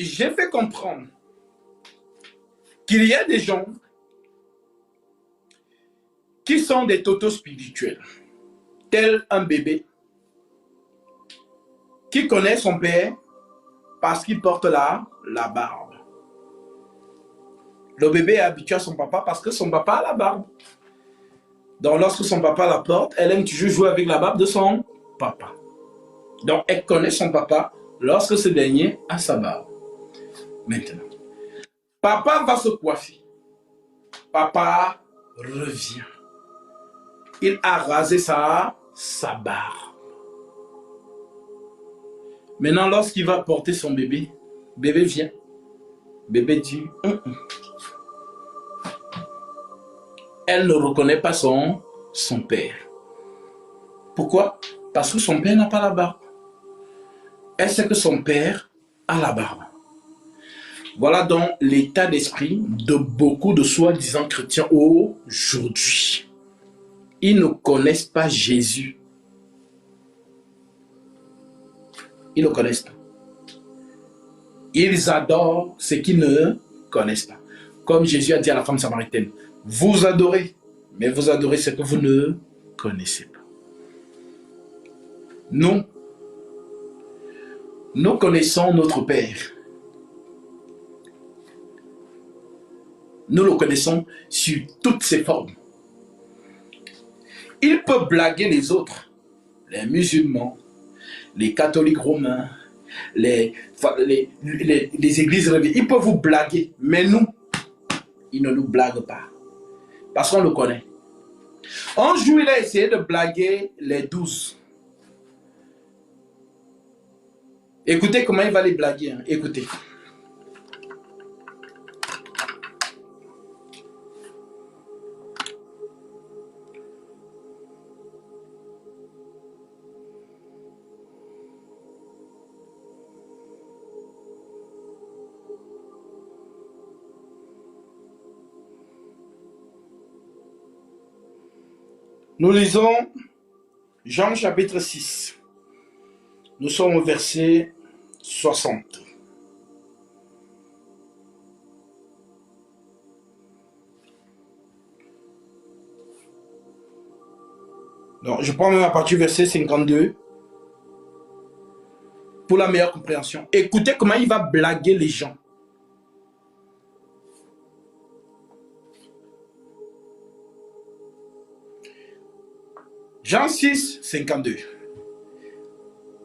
j'ai fait comprendre qu'il y a des gens qui sont des totos spirituels, tel un bébé qui connaît son père parce qu'il porte la barbe. Le bébé est habitué à son papa parce que son papa a la barbe. Donc lorsque son papa la porte, elle aime toujours jouer avec la barbe de son papa. Donc elle connaît son papa lorsque ce dernier a sa barbe. Maintenant, papa va se coiffer. Papa revient. Il a rasé sa barbe. Maintenant, lorsqu'il va porter son bébé, bébé vient. Bébé dit, Elle ne reconnaît pas son père. Pourquoi? Parce que son père n'a pas la barbe. Elle sait que son père a la barbe. Voilà donc l'état d'esprit de beaucoup de soi-disant chrétiens aujourd'hui. Ils ne connaissent pas Jésus. Ils ne connaissent pas. Ils adorent ce qu'ils ne connaissent pas. Comme Jésus a dit à la femme samaritaine, vous adorez, mais vous adorez ce que vous ne connaissez pas. Nous connaissons notre Père. Nous le connaissons sur toutes ses formes. Il peut blaguer les autres, les musulmans, les catholiques romains, les églises réveillées. Il peut vous blaguer, mais nous, il ne nous blague pas. Parce qu'on le connaît. Un jour, il a essayé de blaguer les 12. Écoutez comment il va les blaguer. Hein. Écoutez. Nous lisons Jean chapitre 6. Nous sommes au verset 60. Donc, je prends même à partir du verset 52 pour la meilleure compréhension. Écoutez comment il va blaguer les gens. Jean 6, 52.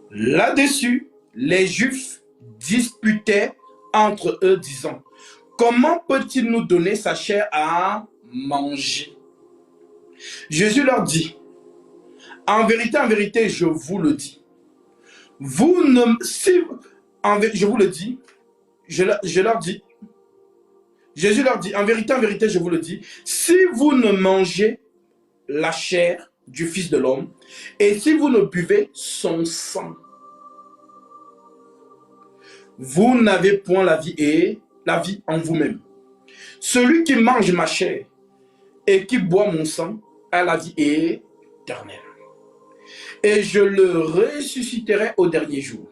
Là-dessus, les Juifs disputaient entre eux, disant, comment peut-il nous donner sa chair à manger? Jésus leur dit, en vérité, je vous le dis. Vous ne... Si, je vous le dis, je leur dis, Jésus leur dit, en vérité, je vous le dis, si vous ne mangez la chair du Fils de l'homme, et si vous ne buvez son sang, vous n'avez point la vie en vous-même. Celui qui mange ma chair et qui boit mon sang a la vie éternelle. Et je le ressusciterai au dernier jour.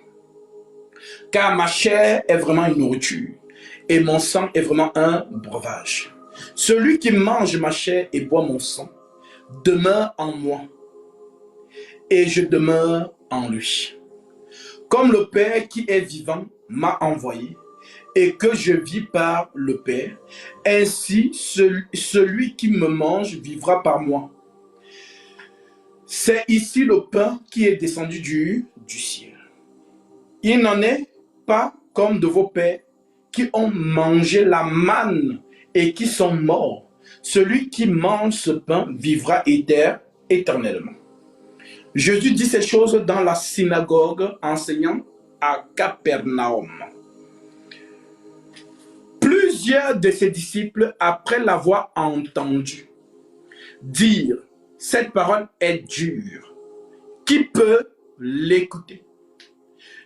Car ma chair est vraiment une nourriture et mon sang est vraiment un breuvage. Celui qui mange ma chair et boit mon sang demeure en moi et je demeure en lui. Comme le Père qui est vivant m'a envoyé et que je vis par le Père, ainsi celui qui me mange vivra par moi. C'est ici le pain qui est descendu du ciel. Il n'en est pas comme de vos pères qui ont mangé la manne et qui sont morts. Celui qui mange ce pain vivra éternellement. Jésus dit ces choses dans la synagogue enseignant à Capernaum. Plusieurs de ses disciples, après l'avoir entendu dire « Cette parole est dure, qui peut l'écouter ?»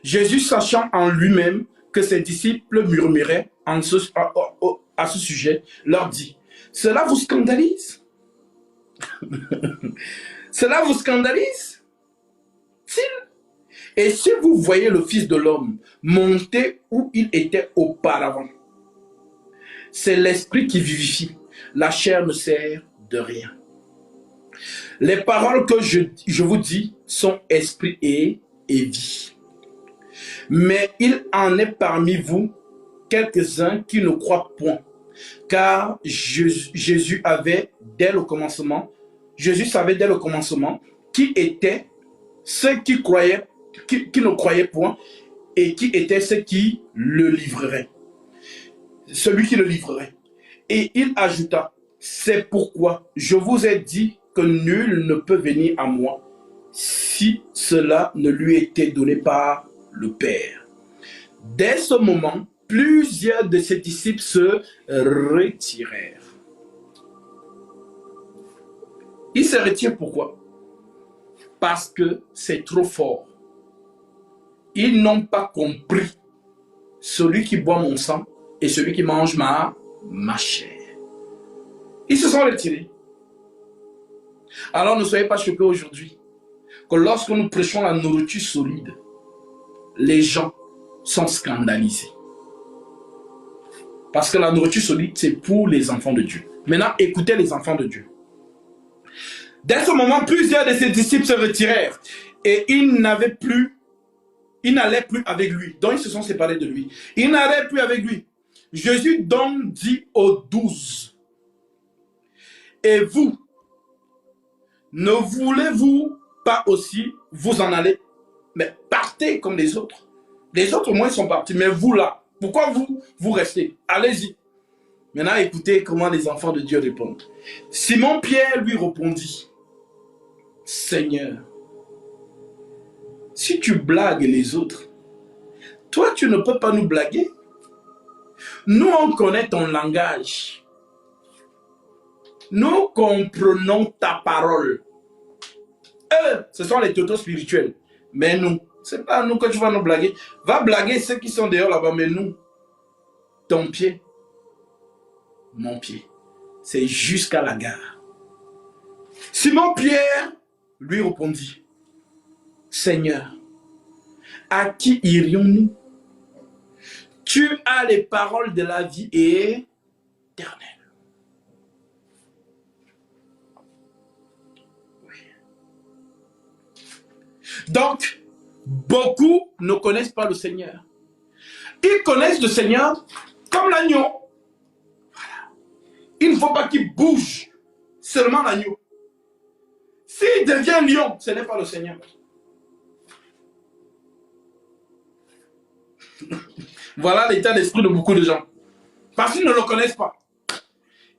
Jésus, sachant en lui-même que ses disciples murmuraient à ce sujet, leur dit « Cela vous scandalise? Cela vous scandalise-t-il? Et si vous voyez le Fils de l'homme monter où il était auparavant, c'est l'esprit qui vivifie. La chair ne sert de rien. Les paroles que je vous dis sont esprit et vie. Mais il en est parmi vous quelques-uns qui ne croient point. Car Jésus avait dès le commencement, Jésus savait dès le commencement qui étaient ceux qui croyaient, qui ne croyaient point, et qui étaient ceux qui le livreraient. Celui qui le livrerait. Et il ajouta, c'est pourquoi je vous ai dit que nul ne peut venir à moi si cela ne lui était donné par le Père. Dès ce moment, plusieurs de ses disciples se retirèrent. Ils se retirent pourquoi? Parce que c'est trop fort. Ils n'ont pas compris celui qui boit mon sang et celui qui mange ma chair. Ils se sont retirés. Alors ne soyez pas choqués aujourd'hui que lorsque nous prêchons la nourriture solide, les gens sont scandalisés. Parce que la nourriture solide, c'est pour les enfants de Dieu. Maintenant, écoutez les enfants de Dieu. Dès ce moment, plusieurs de ses disciples se retirèrent et ils n'allaient plus avec lui. Donc, ils se sont séparés de lui. Ils n'allaient plus avec lui. Jésus donc dit aux 12, et vous, ne voulez-vous pas aussi vous en aller? Mais partez comme les autres. Les autres, au moins, sont partis. Mais vous, là, pourquoi vous restez? Allez-y. Maintenant, écoutez comment les enfants de Dieu répondent. Simon-Pierre lui répondit, Seigneur, si tu blagues les autres, toi, tu ne peux pas nous blaguer. Nous, on connaît ton langage. Nous comprenons ta parole. Eux, ce sont les totos spirituels. Mais nous, c'est pas nous que tu vas nous blaguer. Va blaguer ceux qui sont dehors là-bas, mais nous, ton pied, mon pied, c'est jusqu'à la gare. Simon-Pierre lui répondit, Seigneur, à qui irions-nous? Tu as les paroles de la vie éternelle. Donc, beaucoup ne connaissent pas le Seigneur. Ils connaissent le Seigneur comme l'agneau. Voilà. Il ne faut pas qu'il bouge, seulement l'agneau. S'il devient lion, ce n'est pas le Seigneur. Voilà l'état d'esprit de beaucoup de gens. Parce qu'ils ne le connaissent pas.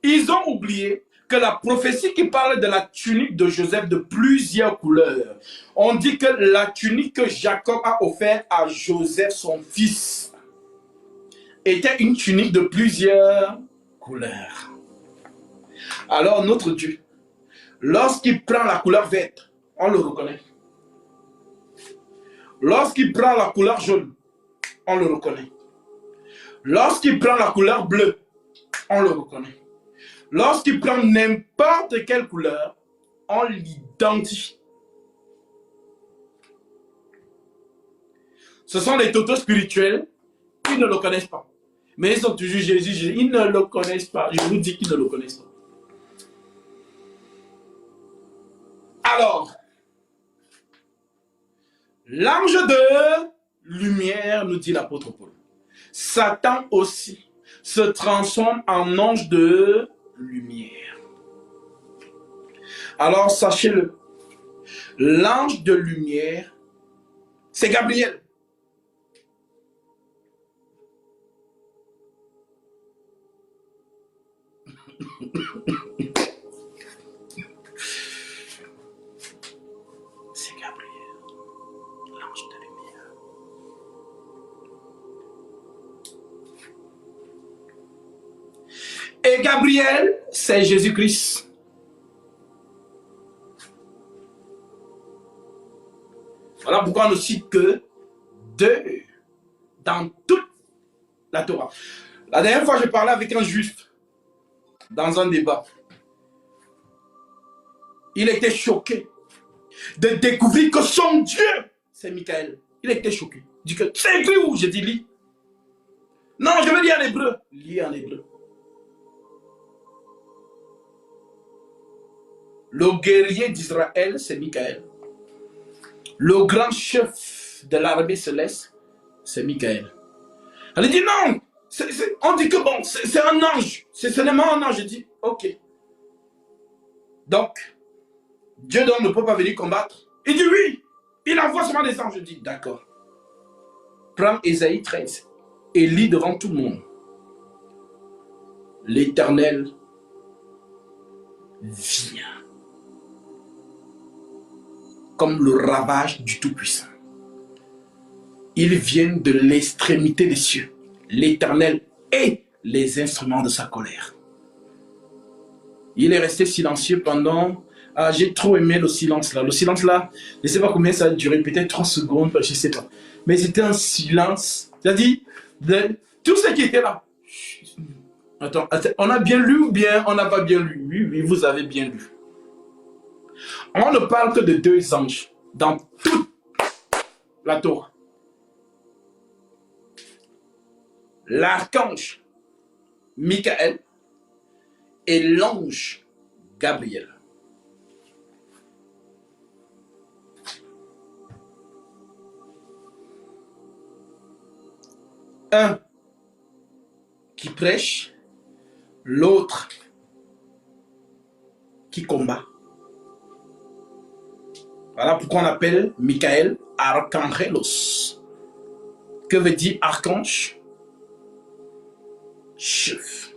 Ils ont oublié que la prophétie qui parle de la tunique de Joseph de plusieurs couleurs, on dit que la tunique que Jacob a offerte à Joseph, son fils, était une tunique de plusieurs couleurs. Alors notre Dieu, lorsqu'il prend la couleur verte, on le reconnaît. Lorsqu'il prend la couleur jaune, on le reconnaît. Lorsqu'il prend la couleur bleue, on le reconnaît. Lorsqu'il prend n'importe quelle couleur, on l'identifie. Ce sont les totos spirituels qui ne le connaissent pas. Mais ils ont toujours Jésus, ils ne le connaissent pas. Je vous dis qu'ils ne le connaissent pas. Alors, l'ange de lumière, nous dit l'apôtre Paul. Satan aussi se transforme en ange de lumière. Alors, sachez-le, l'ange de lumière, c'est Gabriel. C'est Gabriel, l'ange de lumière. Et Gabriel, c'est Jésus-Christ. Voilà pourquoi on ne cite que deux dans toute la Torah. La dernière fois, je parlais avec un juif dans un débat. Il était choqué de découvrir que son Dieu, c'est Michael. Il était choqué. Il dit que c'est écrit où? J'ai dit lis. Non, je vais lire en hébreu. Lis en hébreu. Le guerrier d'Israël, c'est Michael. Le grand chef de l'armée céleste, c'est Michael. Elle dit non, on dit que bon, c'est un ange. C'est seulement un ange. Je dis, ok. Donc, Dieu donc ne peut pas venir combattre. Il dit oui, il envoie seulement des anges. Je dis, d'accord. Prends Ésaïe 13 et lis devant tout le monde. L'Éternel vient comme le ravage du Tout-Puissant. Ils viennent de l'extrémité des cieux. L'Éternel est les instruments de sa colère. Il est resté silencieux pendant... Ah, j'ai trop aimé le silence là. Le silence là, je ne sais pas combien ça a duré, peut-être 3 secondes, je ne sais pas. Mais c'était un silence. C'est-à-dire, tout ce qui était là. Attends, on a bien lu ou bien on n'a pas bien lu? Oui, oui, vous avez bien lu. On ne parle que de 2 anges dans toute la Torah. L'archange Michael et l'ange Gabriel. Un qui prêche, l'autre qui combat. Voilà pourquoi on appelle Michael Archangelos. Que veut dire archange? Chef.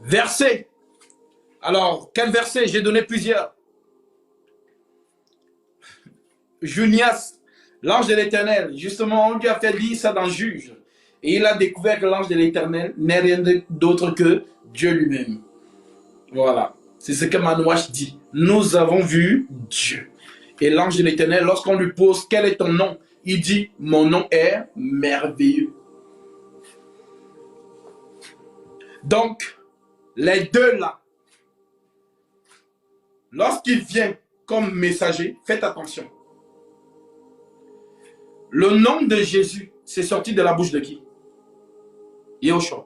Verset. Alors, quel verset? J'ai donné plusieurs. Junias, l'ange de l'Éternel, justement, on lui a fait lire ça dans Juge. Et il a découvert que l'ange de l'Éternel n'est rien d'autre que Dieu lui-même. Voilà. C'est ce que Manouach dit. Nous avons vu Dieu. Et l'ange de l'Éternel, lorsqu'on lui pose quel est ton nom, il dit mon nom est merveilleux. Donc, les deux là, lorsqu'il vient comme messager, faites attention. Le nom de Jésus, c'est sorti de la bouche de qui? Yahushua.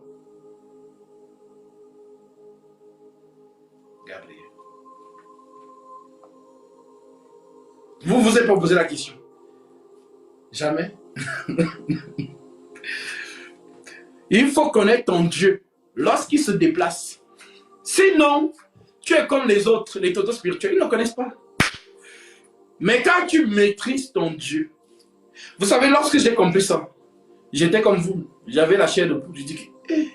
Gabriel. Vous vous êtes pas posé la question? Jamais. Il faut connaître ton Dieu lorsqu'il se déplace. Sinon, tu es comme les autres, les totos spirituels, ils ne connaissent pas. Mais quand tu maîtrises ton Dieu, vous savez, lorsque j'ai compris ça, j'étais comme vous, j'avais la chair de poule, je dis, hey,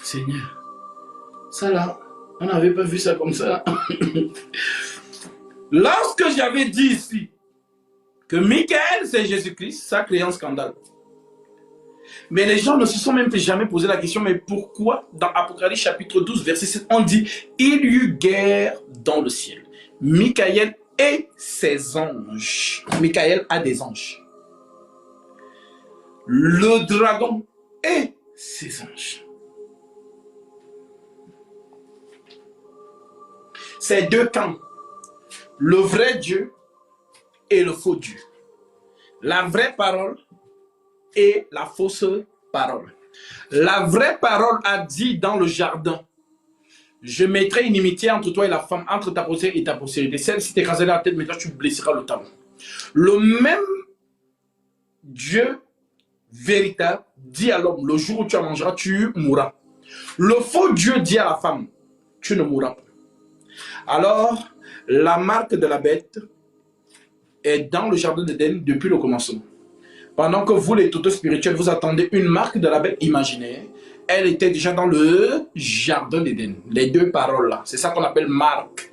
Seigneur, ça là, on n'avait pas vu ça comme ça. Lorsque j'avais dit ici que Michael c'est Jésus-Christ, ça crée un scandale. Mais les gens ne se sont même jamais posé la question, mais pourquoi dans Apocalypse chapitre 12, verset 7, on dit, il y eut guerre dans le ciel. Michael et ses anges. Michael a des anges. Le dragon et ses anges. Ces deux camps, le vrai Dieu et le faux Dieu. La vraie parole et la fausse parole. La vraie parole a dit dans le jardin, je mettrai une inimitié entre toi et la femme, entre ta postérité et ta postérité. Celle-ci t'écraserait la tête, mais toi tu blesseras le talon. Le même Dieu véritable dit à l'homme, le jour où tu en mangeras, tu mourras. Le faux Dieu dit à la femme, tu ne mourras pas. Alors, la marque de la bête est dans le jardin d'Éden depuis le commencement. Pendant que vous, les totos spirituels, vous attendez une marque de la bête imaginaire, elle était déjà dans le jardin d'Éden. Les deux paroles là, c'est ça qu'on appelle marque.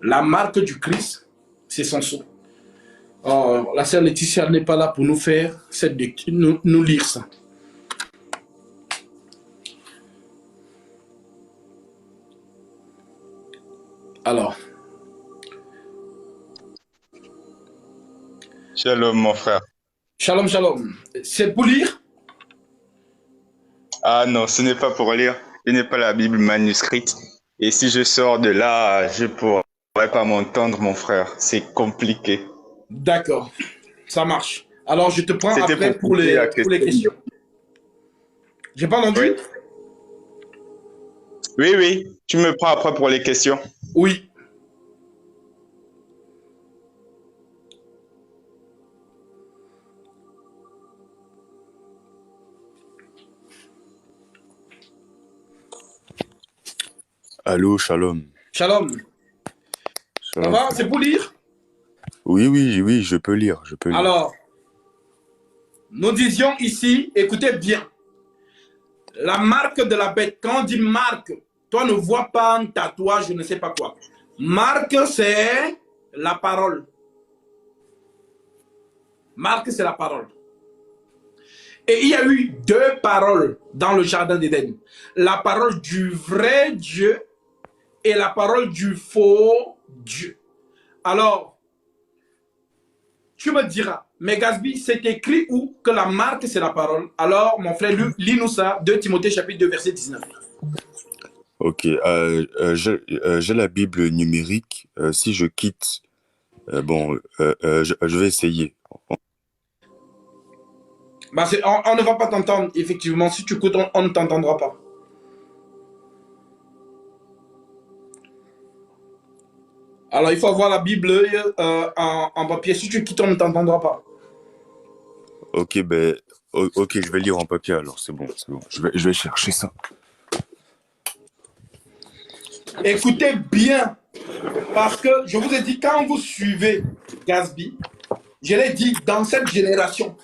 La marque du Christ, c'est son sceau. Oh, la sœur Laetitia n'est pas là pour nous faire cette lecture, nous lire ça. Alors. Shalom, mon frère. Shalom, shalom. C'est pour lire? Ah non, ce n'est pas pour lire. Ce n'est pas la Bible manuscrite. Et si je sors de là, je pourrais pas m'entendre, mon frère. C'est compliqué. D'accord, ça marche. Alors, je te prends C'était après pour poser la pour les question. questions. J'ai pas Oui. entendu? Oui, oui. Tu me prends après pour les questions. Oui. Allô, shalom. Shalom. Ça Shalom, va? frère. C'est pour lire? Oui, oui, oui, je peux lire, je peux lire. Alors, nous disions ici, écoutez bien, la marque de la bête. Quand on dit marque, toi ne vois pas un tatouage, je ne sais pas quoi. Marque, c'est la parole. Marque, c'est la parole. Et il y a eu deux paroles dans le jardin d'Éden. La parole du vrai Dieu et la parole du faux Dieu. Alors, tu me diras, mais Gasby, c'est écrit où que la marque, c'est la parole? Alors, mon frère, lis-nous ça, 2 Timothée chapitre 2, verset 19. Ok, j'ai la Bible numérique. Si je quitte, je vais essayer. Bah, on ne va pas t'entendre, effectivement. Si tu écoutes, on ne t'entendra pas. Alors, il faut avoir la Bible en papier. Si tu quittes, on ne t'entendra pas. Ok, ok, je vais lire en papier alors, c'est bon, c'est bon. Je vais chercher ça. Écoutez bien, parce que je vous ai dit, quand vous suivez Gasby, je l'ai dit, dans cette génération,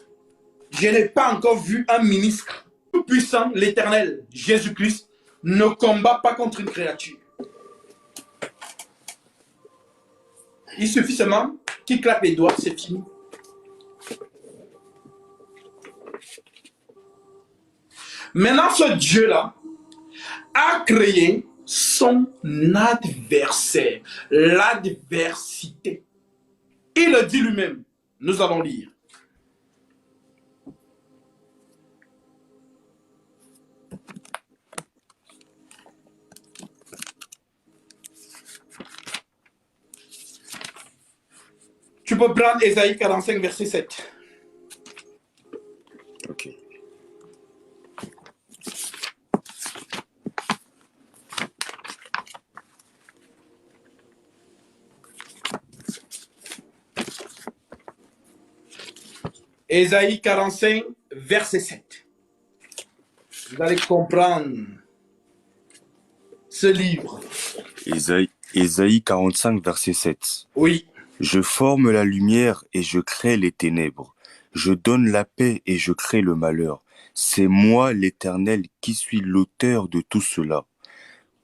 je n'ai pas encore vu un ministre tout puissant, l'Éternel, Jésus-Christ, ne combat pas contre une créature. Il suffit seulement qu'il claque les doigts, c'est fini. Maintenant, ce Dieu-là a créé son adversaire, l'adversité. Il le dit lui-même. Nous allons lire. Tu peux prendre Ésaïe 45, verset 7. Ok. Ésaïe 45, verset 7. Vous allez comprendre ce livre. Ésaïe 45, verset 7. Oui. Je forme la lumière et je crée les ténèbres. Je donne la paix et je crée le malheur. C'est moi, l'Éternel, qui suis l'auteur de tout cela.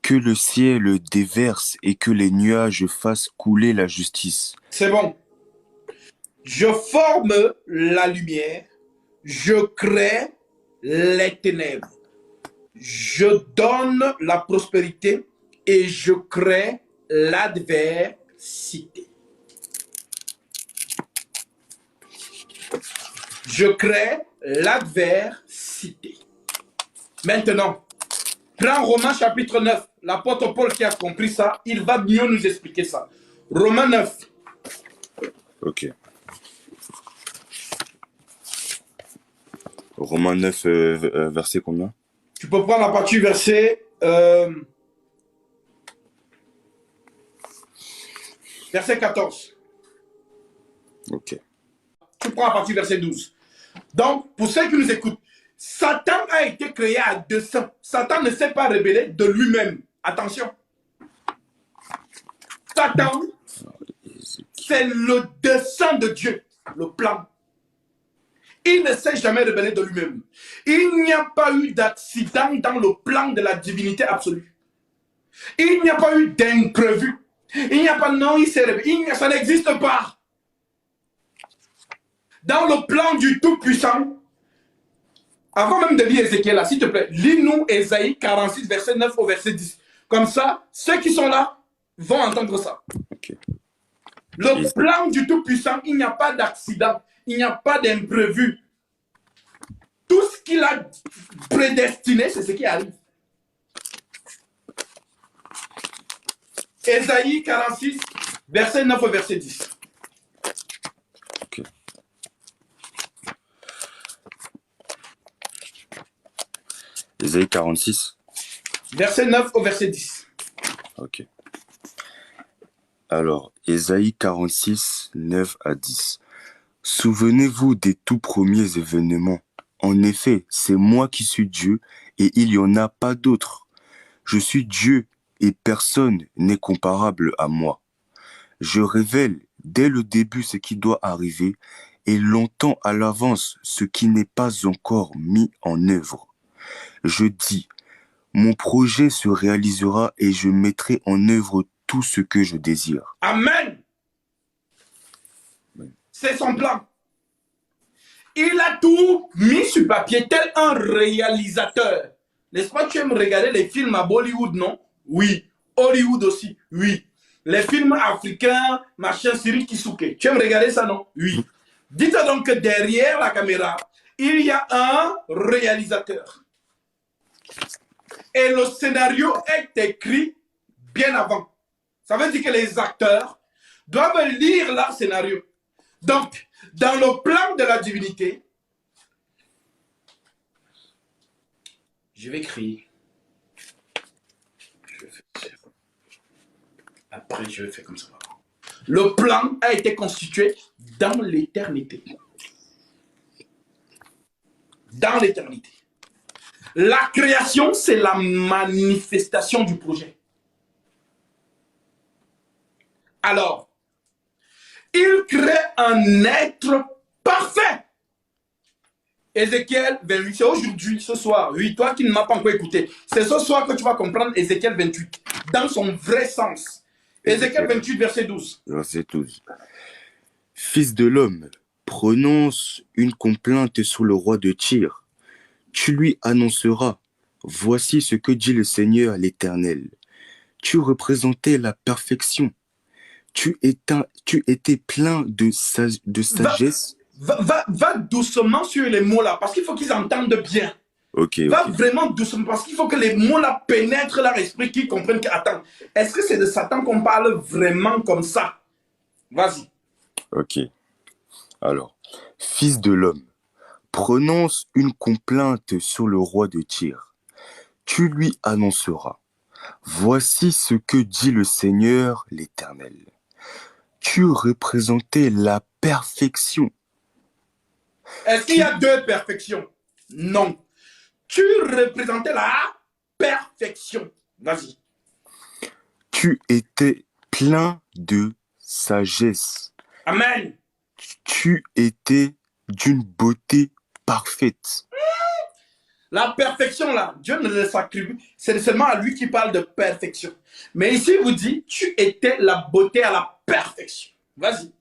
Que le ciel déverse et que les nuages fassent couler la justice. C'est bon. Je forme la lumière, je crée les ténèbres. Je donne la prospérité et je crée l'adversité. Je crée l'adversité. Maintenant, prends Romains chapitre 9. L'apôtre Paul qui a compris ça, il va mieux nous expliquer ça. Romains 9. Ok. Romains 9, verset combien? Tu peux prendre la partie verset... verset 14. Ok. Tu prends la partie verset 12. Donc, pour ceux qui nous écoutent, Satan a été créé à dessein. Satan ne s'est pas rebellé de lui-même. Attention. Satan, c'est le dessein de Dieu, le plan. Il ne s'est jamais rebellé de lui-même. Il n'y a pas eu d'accident dans le plan de la divinité absolue. Il n'y a pas eu d'imprévu. Il n'y a pas, non, il s'est rebellé. Ça n'existe pas. Dans le plan du Tout-Puissant, avant même de lire Ézéchiel, là, s'il te plaît, lis-nous Ésaïe 46, verset 9 au verset 10. Comme ça, ceux qui sont là vont entendre ça. Ok. Le plan du Tout-Puissant, il n'y a pas d'accident, il n'y a pas d'imprévu. Tout ce qu'il a prédestiné, c'est ce qui arrive. Ésaïe 46, verset 9 au verset 10. Ésaïe 46. Verset 9 au verset 10. Ok. Alors, Ésaïe 46, 9 à 10. Souvenez-vous des tout premiers événements. En effet, c'est moi qui suis Dieu et il n'y en a pas d'autre. Je suis Dieu et personne n'est comparable à moi. Je révèle dès le début ce qui doit arriver et longtemps à l'avance ce qui n'est pas encore mis en œuvre. Je dis, mon projet se réalisera et je mettrai en œuvre tout ce que je désire. Amen. C'est son plan. Il a tout mis sur papier tel un réalisateur. N'est-ce pas, tu aimes regarder les films à Bollywood, non? Oui. Hollywood aussi, oui. Les films africains, machin, Cyril Kisuke. Tu aimes regarder ça, non? Oui. Dites donc que derrière la caméra, il y a un réalisateur. Et le scénario est écrit bien avant. Ça veut dire que les acteurs doivent lire leur scénario. Donc, dans le plan de la divinité, je vais crier. Après, je vais faire comme ça. Le plan a été constitué dans l'éternité. Dans l'éternité. La création, c'est la manifestation du projet. Alors, il crée un être parfait. Ézéchiel 28, c'est aujourd'hui, ce soir. Oui, toi qui ne m'as pas encore écouté, c'est ce soir que tu vas comprendre Ézéchiel 28, dans son vrai sens. Ézéchiel 28, verset 12. Verset 12. Fils de l'homme, prononce une complainte sur le roi de Tyr. Tu lui annonceras, voici ce que dit le Seigneur l'Éternel. Tu représentais la perfection. Tu étais plein de sagesse. Va doucement sur les mots là, parce qu'il faut qu'ils entendent bien. Va vraiment doucement, parce qu'il faut que les mots là pénètrent leur esprit, qu'ils comprennent que, attends, est-ce que c'est de Satan qu'on parle vraiment comme ça? Vas-y. Ok. Alors, fils de l'homme, prononce une complainte sur le roi de Tyr. Tu lui annonceras, voici ce que dit le Seigneur l'Éternel. Tu représentais la perfection. Est-ce qu'il y a deux perfections? Non. Tu représentais la perfection. Vas-y. Tu étais plein de sagesse. Amen. Tu étais d'une beauté parfaite. La perfection là, Dieu ne le s'attribue. C'est seulement à lui qui parle de perfection. Mais ici, il vous dit, tu étais la beauté à la perfection. Vas-y.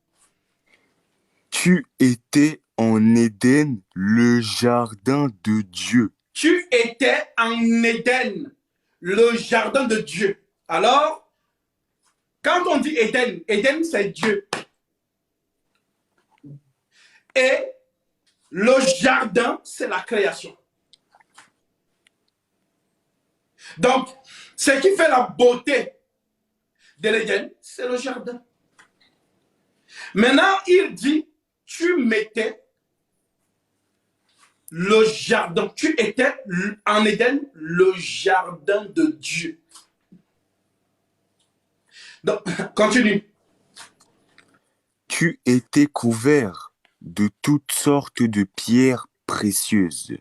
Tu étais en Éden, le jardin de Dieu. Tu étais en Éden, le jardin de Dieu. Alors, quand on dit Éden, Éden c'est Dieu. Et le jardin, c'est la création. Donc, ce qui fait la beauté de l'Éden, c'est le jardin. Maintenant, il dit, tu mettais le jardin. Tu étais en Éden, le jardin de Dieu. Donc, continue. Tu étais couvert de toutes sortes de pierres précieuses,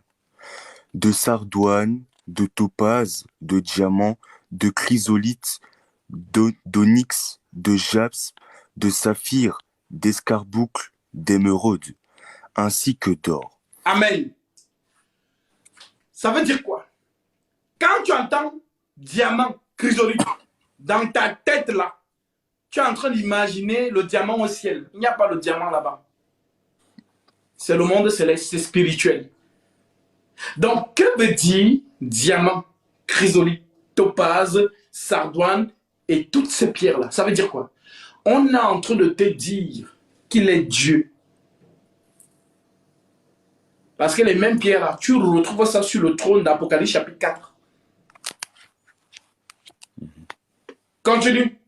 de sardoine, de topaze, de diamant, de chrysolite, d'onyx, de jaspe, de saphir, d'escarboucle, d'émeraude, ainsi que d'or. Amen. Ça veut dire quoi? Quand tu entends diamant, chrysolite, dans ta tête là, tu es en train d'imaginer le diamant au ciel. Il n'y a pas le diamant là-bas. C'est le monde céleste, c'est spirituel. Donc, que veut dire diamant, chrysolite, topaze, sardoine et toutes ces pierres-là? Ça veut dire quoi? On est en train de te dire qu'il est Dieu. Parce que les mêmes pierres-là, tu retrouves ça sur le trône d'Apocalypse chapitre 4. Continue.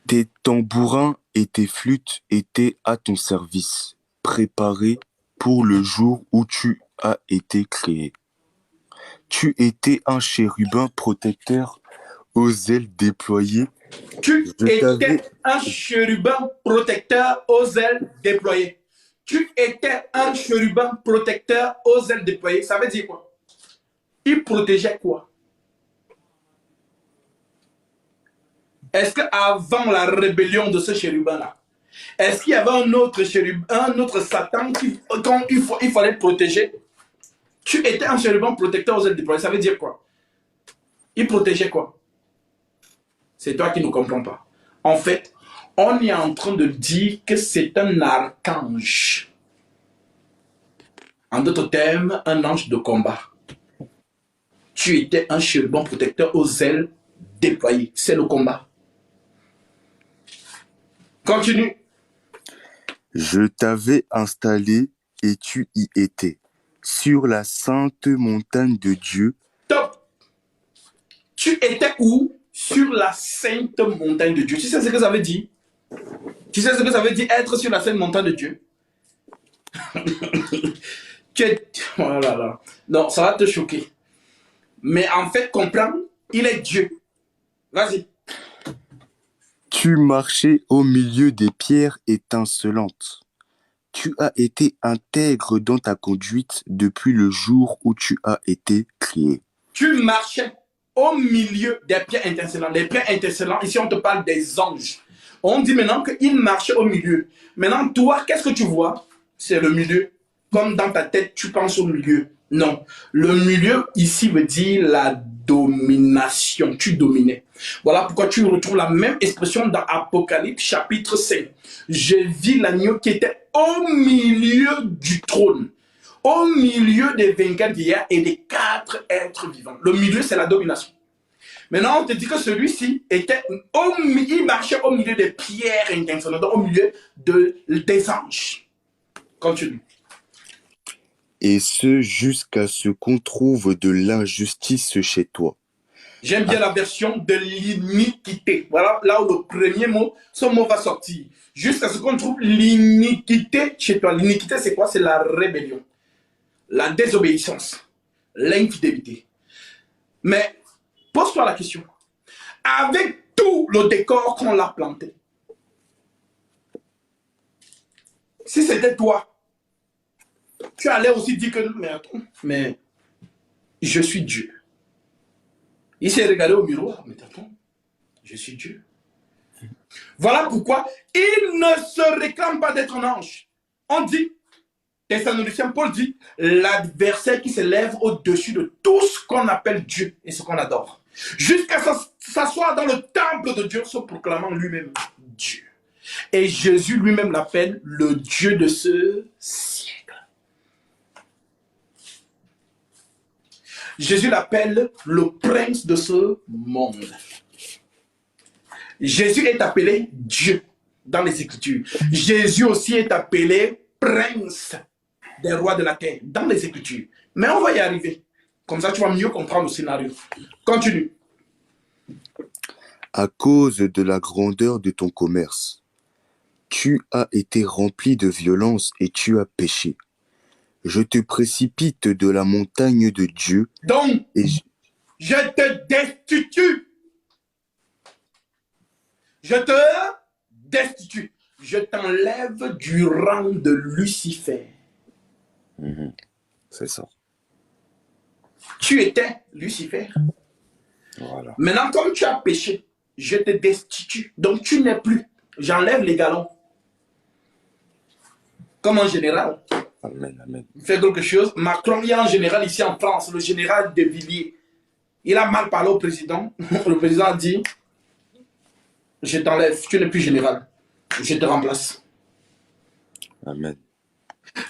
Tes tambourins et tes flûtes étaient à ton service, préparés pour le jour où tu as été créé. Tu étais un chérubin protecteur aux ailes déployées. Tu Je t'avais étais un chérubin protecteur aux ailes déployées. Tu étais un chérubin protecteur aux ailes déployées. Ça veut dire quoi? Il protégeait quoi? Est-ce qu'avant la rébellion de ce chérubin-là, est-ce qu'il y avait un autre chérubin, un autre Satan quand il fallait protéger? Tu étais un chérubin protecteur aux ailes déployées. Ça veut dire quoi? Il protégeait quoi? C'est toi qui ne comprends pas. En fait, on est en train de dire que c'est un archange. En d'autres termes, un ange de combat. Tu étais un chérubin protecteur aux ailes déployées. C'est le combat. Continue. Je t'avais installé et tu y étais, sur la sainte montagne de Dieu. Top. Tu étais où? Sur la sainte montagne de Dieu. Tu sais ce que ça veut dire? Tu sais ce que ça veut dire être sur la sainte montagne de Dieu? Tu es... Oh là là. Non, ça va te choquer. Mais en fait, comprends, il est Dieu. Vas-y. Tu marchais au milieu des pierres étincelantes. Tu as été intègre dans ta conduite depuis le jour où tu as été créé. Tu marchais au milieu des pierres étincelantes. Les pierres étincelantes, ici on te parle des anges. On dit maintenant qu'il marchait au milieu. Maintenant, toi, qu'est-ce que tu vois? C'est le milieu. Comme dans ta tête, tu penses au milieu. Non. Le milieu, ici, veut dire la domination. Tu dominais. Voilà pourquoi tu retrouves la même expression dans Apocalypse chapitre 5. J'ai vu l'agneau qui était au milieu du trône, au milieu des 24 vieillards et des 4 êtres vivants. Le milieu, c'est la domination. Maintenant, on te dit que celui-ci était il marchait au milieu des pierres intentionnées, au milieu des anges. Continue. Et ce jusqu'à ce qu'on trouve de l'injustice chez toi. J'aime bien la version de l'iniquité. Voilà là où le premier mot, ce mot va sortir. Jusqu'à ce qu'on trouve l'iniquité chez toi. L'iniquité, c'est quoi? C'est la rébellion, la désobéissance, l'infidélité. Mais pose-toi la question. Avec tout le décor qu'on l'a planté, si c'était toi, tu allais aussi dire que, mais attends, mais je suis Dieu. Il s'est regardé au miroir, mais attends, je suis Dieu. Voilà pourquoi il ne se réclame pas d'être un ange. On dit, Thessaloniciens, Paul dit, l'adversaire qui s'élève au-dessus de tout ce qu'on appelle Dieu et ce qu'on adore. Jusqu'à s'asseoir dans le temple de Dieu, se proclamant lui-même Dieu. Et Jésus lui-même l'appelle le Dieu de ce siècle. Jésus l'appelle le prince de ce monde. Jésus est appelé Dieu dans les Écritures. Jésus aussi est appelé prince des rois de la terre dans les Écritures. Mais on va y arriver. Comme ça, tu vas mieux comprendre le scénario. Continue. À cause de la grandeur de ton commerce, tu as été rempli de violence et tu as péché. Je te précipite de la montagne de Dieu. Donc, et je te destitue. Je te destitue. Je t'enlève du rang de Lucifer. C'est ça. Tu étais Lucifer. Voilà. Maintenant, comme tu as péché, je te destitue. Donc, tu n'es plus. J'enlève les galons. Comme en général. Amen, amen. Il fait quelque chose. Macron, il y a un général ici en France, le général de Villiers. Il a mal parlé au président. Le président a dit, je t'enlève, tu n'es plus général. Je te remplace. Amen.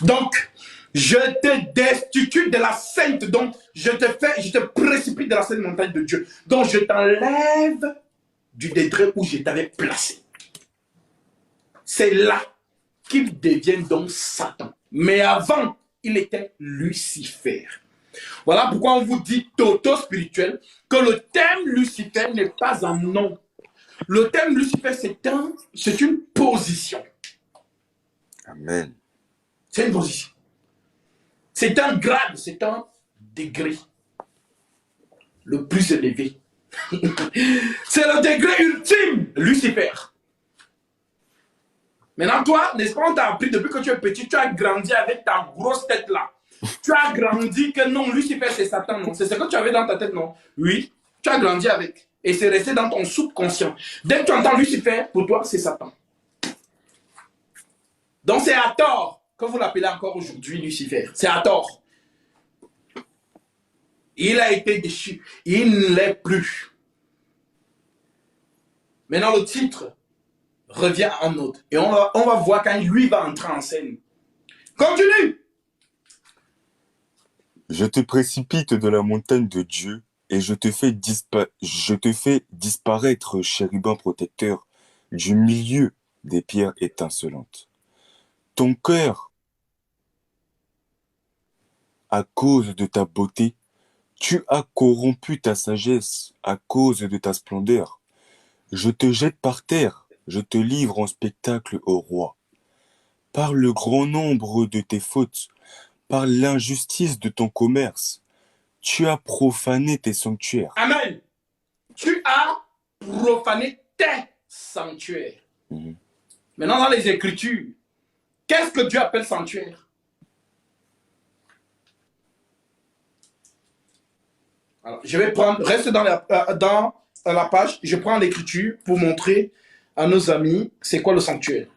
Donc, je te destitue de la sainte. Donc, je te précipite de la sainte montagne de Dieu. Donc, je t'enlève du degré où je t'avais placé. C'est là qu'il devient donc Satan. Mais avant, il était Lucifer. Voilà pourquoi on vous dit toto spirituel que le thème Lucifer n'est pas un nom. Le thème Lucifer, c'est une position. Amen. C'est une position. C'est un grade, c'est un degré. le plus élevé. C'est le degré ultime, Lucifer. Maintenant, toi, n'est-ce pas, on t'a appris depuis que tu es petit, tu as grandi avec ta grosse tête là. Tu as grandi que non, Lucifer c'est Satan, non. C'est ce que tu avais dans ta tête, non? Oui, tu as grandi avec. Et c'est resté dans ton subconscient. Dès que tu entends Lucifer, pour toi, c'est Satan. Donc c'est à tort que vous l'appelez encore aujourd'hui Lucifer. C'est à tort. Il a été déchu. Il ne l'est plus. Maintenant, le titre revient en autre. Et on va voir quand lui va entrer en scène. Continue. Je te précipite de la montagne de Dieu et je te fais disparaître, chérubin protecteur, du milieu des pierres étincelantes. Ton cœur, à cause de ta beauté, tu as corrompu ta sagesse à cause de ta splendeur. Je te jette par terre, je te livre en spectacle au roi. Par le grand nombre de tes fautes, par l'injustice de ton commerce, tu as profané tes sanctuaires. Amen. Tu as profané tes sanctuaires. Maintenant, dans les Écritures, qu'est-ce que Dieu appelle sanctuaire? Alors, je vais prendre, reste dans la page, je prends l'Écriture pour montrer à nos amis c'est quoi le sanctuaire.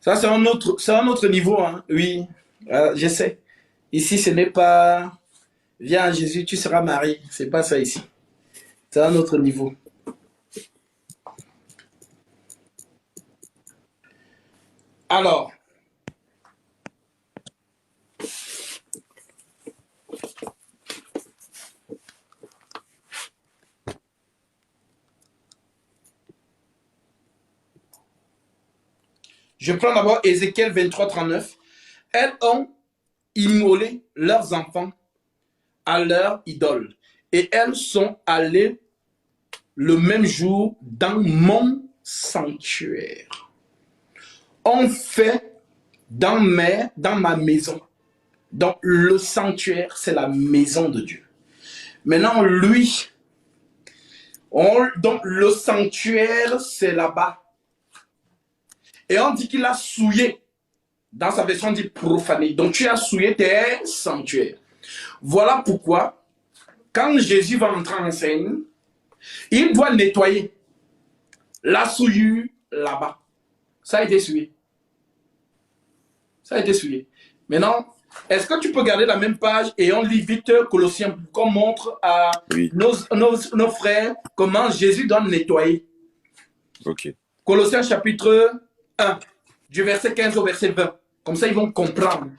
Ça, c'est un autre niveau, hein. Oui, je sais. Ici, ce n'est pas viens Jésus, tu seras marié. C'est pas ça ici. C'est un autre niveau. Alors, je prends d'abord Ézéchiel 23-39. Elles ont immolé leurs enfants à leur idole. Et elles sont allées le même jour dans mon sanctuaire. On fait dans ma maison. Donc le sanctuaire, c'est la maison de Dieu. Maintenant, lui, donc le sanctuaire, c'est là-bas. Et on dit qu'il a souillé. Dans sa version, on dit profané. Donc tu as souillé tes sanctuaires. Voilà pourquoi, quand Jésus va entrer en scène, il doit nettoyer la souillure là-bas. Ça a été souillé. Ça a été souillé. Maintenant, est-ce que tu peux garder la même page et on lit vite Colossiens pour qu'on montre à nos frères comment Jésus doit nettoyer. Ok. Colossiens chapitre 1, du verset 15 au verset 20. Comme ça, ils vont comprendre.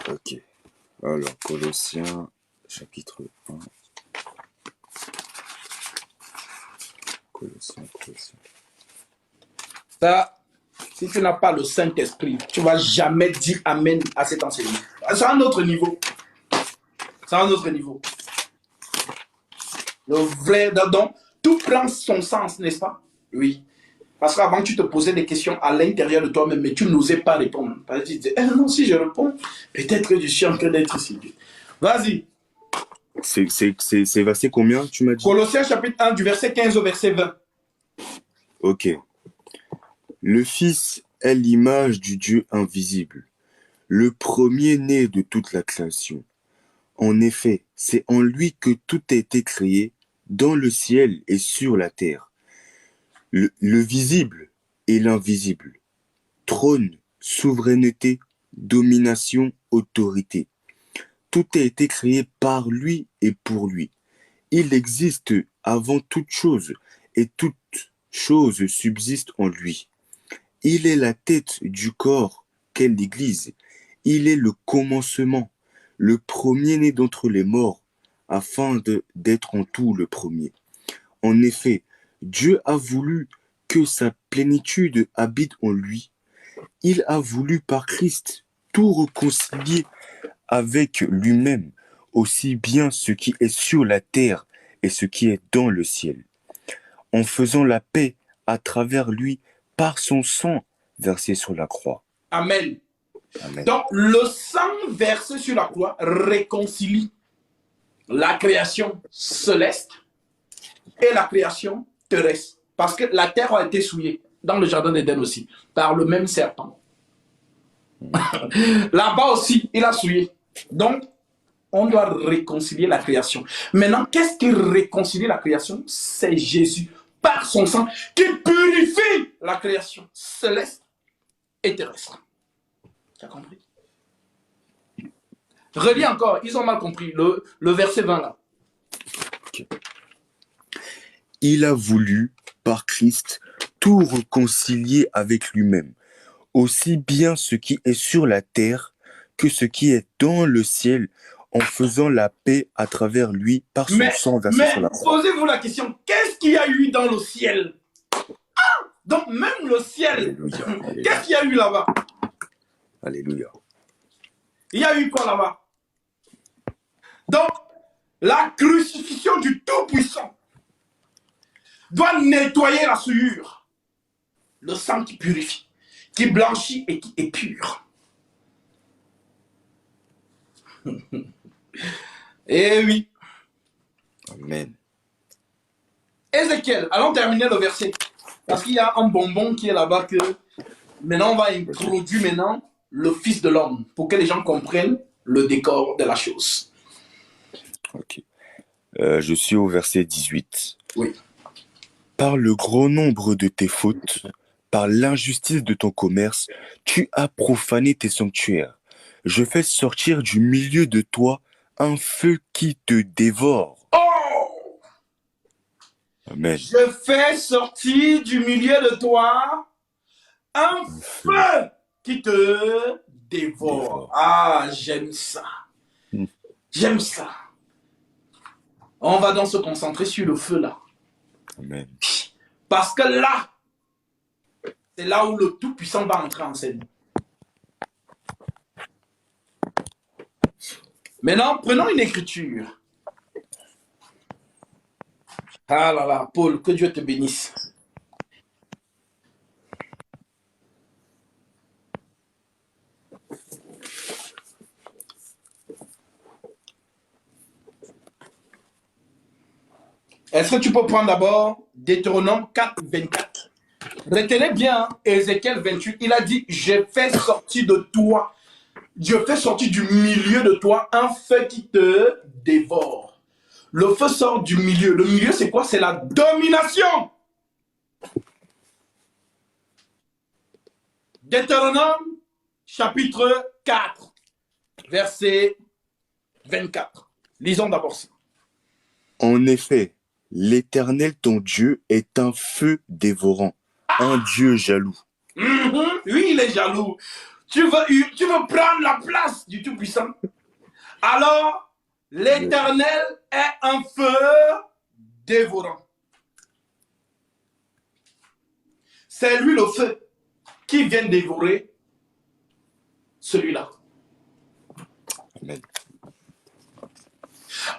Ok. Alors, Colossiens, chapitre 1. Colossiens. Ça, si tu n'as pas le Saint-Esprit, tu ne vas jamais dire Amen à cet enseignement. C'est un autre niveau. C'est un autre niveau. Le vrai, donc, tout prend son sens, n'est-ce pas? Oui. Parce qu'avant, tu te posais des questions à l'intérieur de toi-même, mais tu n'osais pas répondre. Parce que tu disais, non, si je réponds, peut-être que je suis en train d'être ici. Vas-y. C'est verset combien, tu m'as dit? Colossiens chapitre 1, du verset 15 au verset 20. Ok. Le Fils est l'image du Dieu invisible, le premier-né de toute la création. En effet, c'est en lui que tout a été créé, dans le ciel et sur la terre. Le visible et l'invisible. Trône, souveraineté, domination, autorité. Tout a été créé par lui et pour lui. Il existe avant toute chose et toute chose subsiste en lui. Il est la tête du corps qu'est l'Église. Il est le commencement, le premier-né d'entre les morts, afin d'être en tout le premier. En effet, Dieu a voulu que sa plénitude habite en lui. Il a voulu par Christ tout réconcilier avec lui-même, aussi bien ce qui est sur la terre et ce qui est dans le ciel, en faisant la paix à travers lui par son sang versé sur la croix. Amen. Amen. Donc, le sang versé sur la croix réconcilie la création céleste et la création terrestre. Parce que la terre a été souillée, dans le jardin d'Éden aussi, par le même serpent. Là-bas aussi, il a souillé. Donc, on doit réconcilier la création. Maintenant, qu'est-ce qui réconcilie la création? C'est Jésus, par son sang, qui purifie la création céleste et terrestre. Tu as compris? Relis encore, ils ont mal compris. Le verset 20 là. Okay. Il a voulu, par Christ, tout réconcilier avec lui-même, aussi bien ce qui est sur la terre que ce qui est dans le ciel, en faisant la paix à travers lui par son sang versé sur la croix. Posez-vous la question, qu'est-ce qu'il y a eu dans le ciel? Donc même le ciel, qu'est-ce qu'il y a eu là-bas? Alléluia. Il y a eu quoi là-bas? Donc, la crucifixion du Tout-Puissant doit nettoyer la souillure. Le sang qui purifie, qui blanchit et qui est pur. Eh oui. Amen. Ézéchiel, allons terminer le verset. Parce qu'il y a un bonbon qui est là-bas que maintenant on va introduire maintenant le Fils de l'homme pour que les gens comprennent le décor de la chose. Ok. Je suis au verset 18. Oui. Par le grand nombre de tes fautes, par l'injustice de ton commerce, tu as profané tes sanctuaires. Je fais sortir du milieu de toi un feu qui te dévore. Oh! Amen. Je fais sortir du milieu de toi un feu qui te dévore. Ah, j'aime ça. J'aime ça. On va donc se concentrer sur le feu là. Amen. Parce que là, c'est là où le Tout-Puissant va entrer en scène. Maintenant, prenons une écriture. Ah là là, Paul, que Dieu te bénisse. Est-ce que tu peux prendre d'abord Deutéronome 4, 24? Retenez bien, Ézéchiel 28, il a dit, je fais sortir de toi, je fais sortir du milieu de toi un feu qui te dévore. Le feu sort du milieu. Le milieu, c'est quoi? C'est la domination. Deutéronome, chapitre 4, verset 24. Lisons d'abord ça. En effet, l'Éternel ton Dieu est un feu dévorant, un Dieu jaloux. Oui, il est jaloux. Tu veux prendre la place du Tout-Puissant. Alors, l'Éternel est un feu dévorant. C'est lui le feu qui vient dévorer celui-là. Amen.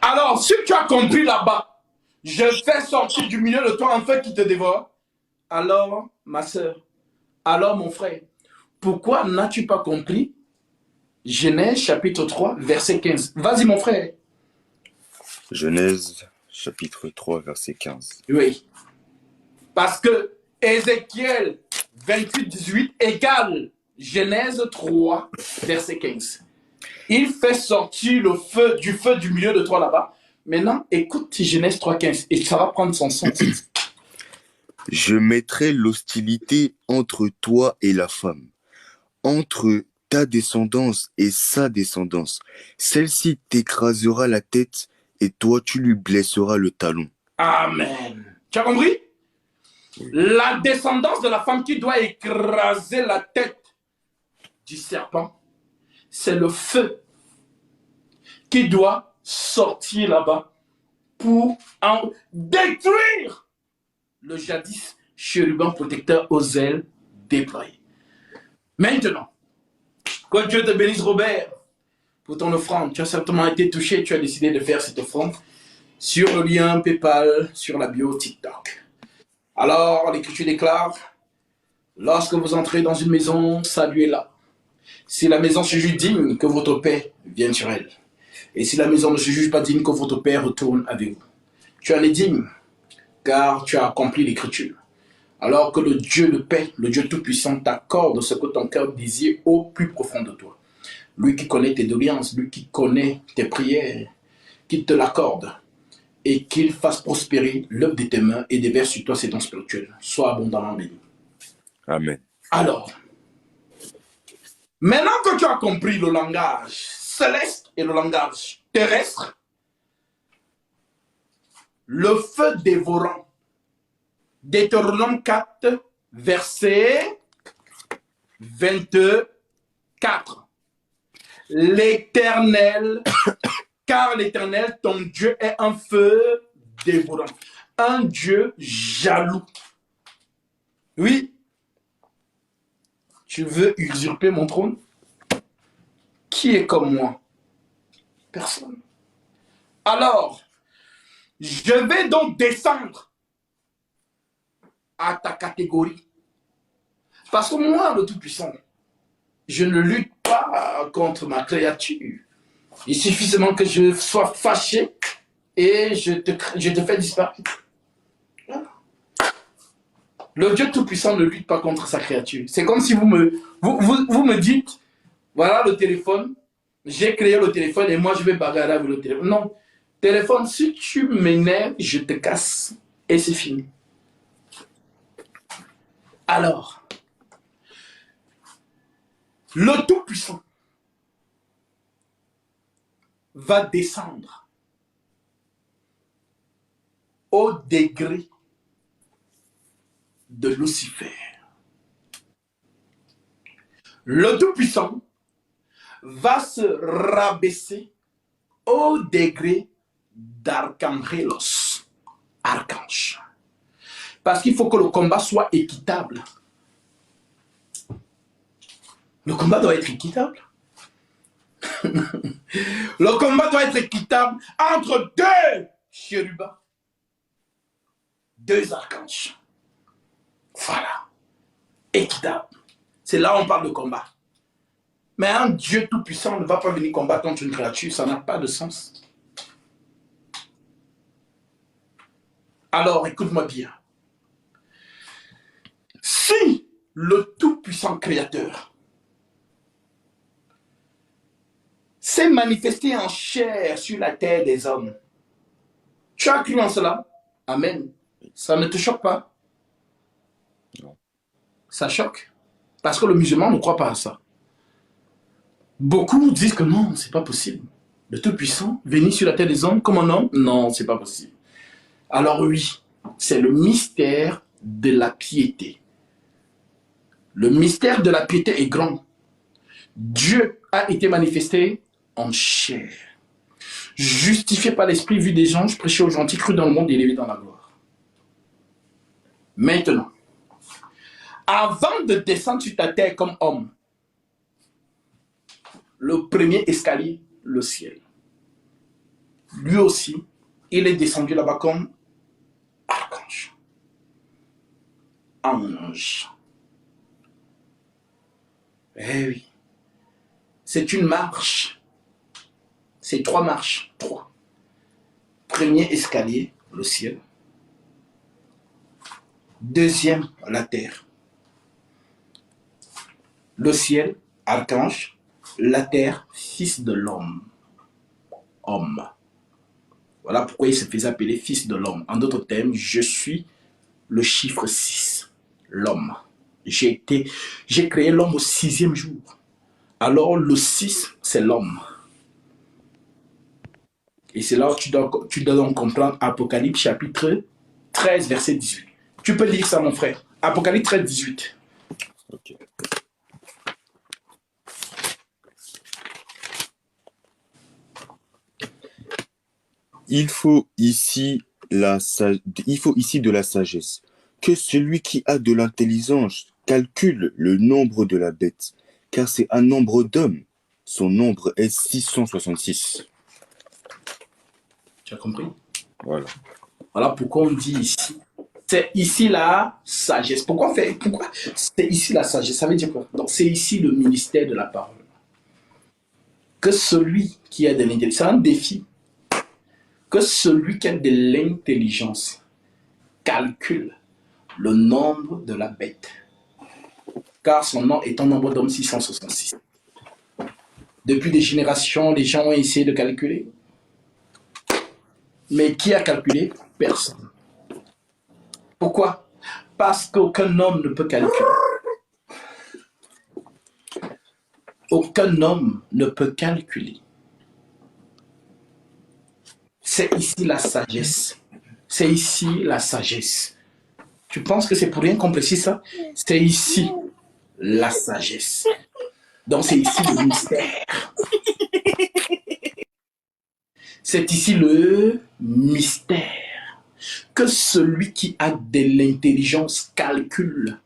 Alors, si tu as compris là-bas, je fais sortir du milieu de toi un feu qui te dévore, alors, ma soeur, alors mon frère, pourquoi n'as-tu pas compris Genèse chapitre 3, verset 15. Vas-y mon frère. Genèse chapitre 3, verset 15. Oui. Parce que Ézéchiel 28, 18 égale Genèse 3, verset 15. Il fait sortir le feu du milieu de toi là-bas. Maintenant, écoute Genèse 3, 15 et ça va prendre son sens. Je mettrai l'hostilité entre toi et la femme, entre ta descendance et sa descendance. Celle-ci t'écrasera la tête et toi tu lui blesseras le talon. Amen. Tu as compris? La descendance de la femme qui doit écraser la tête du serpent, c'est le feu qui doit sortir là-bas pour en détruire le jadis chérubin protecteur aux ailes déployées. Maintenant, que Dieu te bénisse, Robert. pour ton offrande. Tu as certainement été touché, tu as décidé de faire cette offrande sur le lien PayPal, sur la bio TikTok. Alors, l'Écriture déclare, lorsque vous entrez dans une maison, saluez-la. Si la maison se juge digne, que votre paix vienne sur elle. Et si la maison ne se juge pas digne, que votre paix retourne avec vous. Tu en es digne, car tu as accompli l'Écriture. Alors que le Dieu de paix, le Dieu Tout-Puissant, t'accorde ce que ton cœur désire au plus profond de toi. Lui qui connaît tes doléances, lui qui connaît tes prières, qu'il te l'accorde et qu'il fasse prospérer l'œuvre de tes mains et déverse sur toi ses dons spirituels. Sois abondamment béni. Amen. Alors, maintenant que tu as compris le langage céleste et le langage terrestre, le feu dévorant, Deutéronome 4, verset 24. L'Éternel, car l'Éternel, ton Dieu, est un feu dévorant, un Dieu jaloux. Oui, tu veux usurper mon trône? Qui est comme moi? Personne. Alors, je vais donc descendre à ta catégorie. Parce que moi, le Tout-Puissant, je ne lutte pas contre ma créature. Il suffit seulement que je sois fâché et je te fais disparaître. Voilà. Le Dieu Tout-Puissant ne lutte pas contre sa créature. C'est comme si vous me dites, voilà le téléphone, j'ai créé le téléphone et moi je vais bagarrer avec le téléphone. Non, téléphone, si tu m'énerves, je te casse et c'est fini. Alors, le Tout-Puissant va descendre au degré de Lucifer. Le Tout-Puissant va se rabaisser au degré d'Archangelos, archange. Parce qu'il faut que le combat soit équitable. Le combat doit être équitable. Le combat doit être équitable entre deux chérubins, deux archanges. Voilà. Équitable. C'est là où on parle de combat. Mais un Dieu tout-puissant ne va pas venir combattre contre une créature. Ça n'a pas de sens. Alors, écoute-moi bien. Si le tout-puissant créateur s'est manifesté en chair sur la terre des hommes, tu as cru en cela? Amen. Ça ne te choque pas? Non. Ça choque. Parce que le musulman ne croit pas à ça. Beaucoup disent que non, c'est pas possible. Le Tout-Puissant, venir sur la terre des hommes comme un homme? Non, c'est pas possible. Alors oui, c'est le mystère de la piété. Le mystère de la piété est grand. Dieu a été manifesté en chair. Justifié par l'Esprit, vu des anges, prêché aux gentils, cru dans le monde, élevé dans la gloire. Maintenant, avant de descendre sur ta terre comme homme, le premier escalier, le ciel. Lui aussi, il est descendu là-bas comme archange, ange. Eh oui, c'est une marche. C'est 3 marches, 3. Premier escalier, le ciel. Deuxième, la terre. Le ciel, archange. La terre, fils de l'homme. Homme. Voilà pourquoi il se faisait appeler fils de l'homme. En d'autres termes, je suis le chiffre 6, l'homme. J'ai créé l'homme au 6e jour. Alors le 6, c'est l'homme. Et c'est là où tu dois donc comprendre Apocalypse chapitre 13, verset 18. Tu peux lire ça, mon frère. Apocalypse 13, 18. Ok. Il faut ici de la sagesse. Que celui qui a de l'intelligence calcule le nombre de la bête, car c'est un nombre d'hommes. Son nombre est 666. Tu as compris? Voilà. Voilà pourquoi on dit ici. C'est ici la sagesse. Pourquoi c'est ici la sagesse? Ça veut dire quoi? Donc c'est ici le ministère de la parole. Que celui qui a de l'intelligence, c'est un défi. Que celui qui a de l'intelligence calcule le nombre de la bête. Car son nom est un nombre d'hommes 666. Depuis des générations, les gens ont essayé de calculer. Mais qui a calculé? Personne. Pourquoi? Parce qu'aucun homme ne peut calculer. Aucun homme ne peut calculer. C'est ici la sagesse. C'est ici la sagesse. Tu penses que c'est pour rien qu'on précise ça? C'est ici la sagesse. Donc c'est ici le mystère. C'est ici le mystère. Que celui qui a de l'intelligence calcule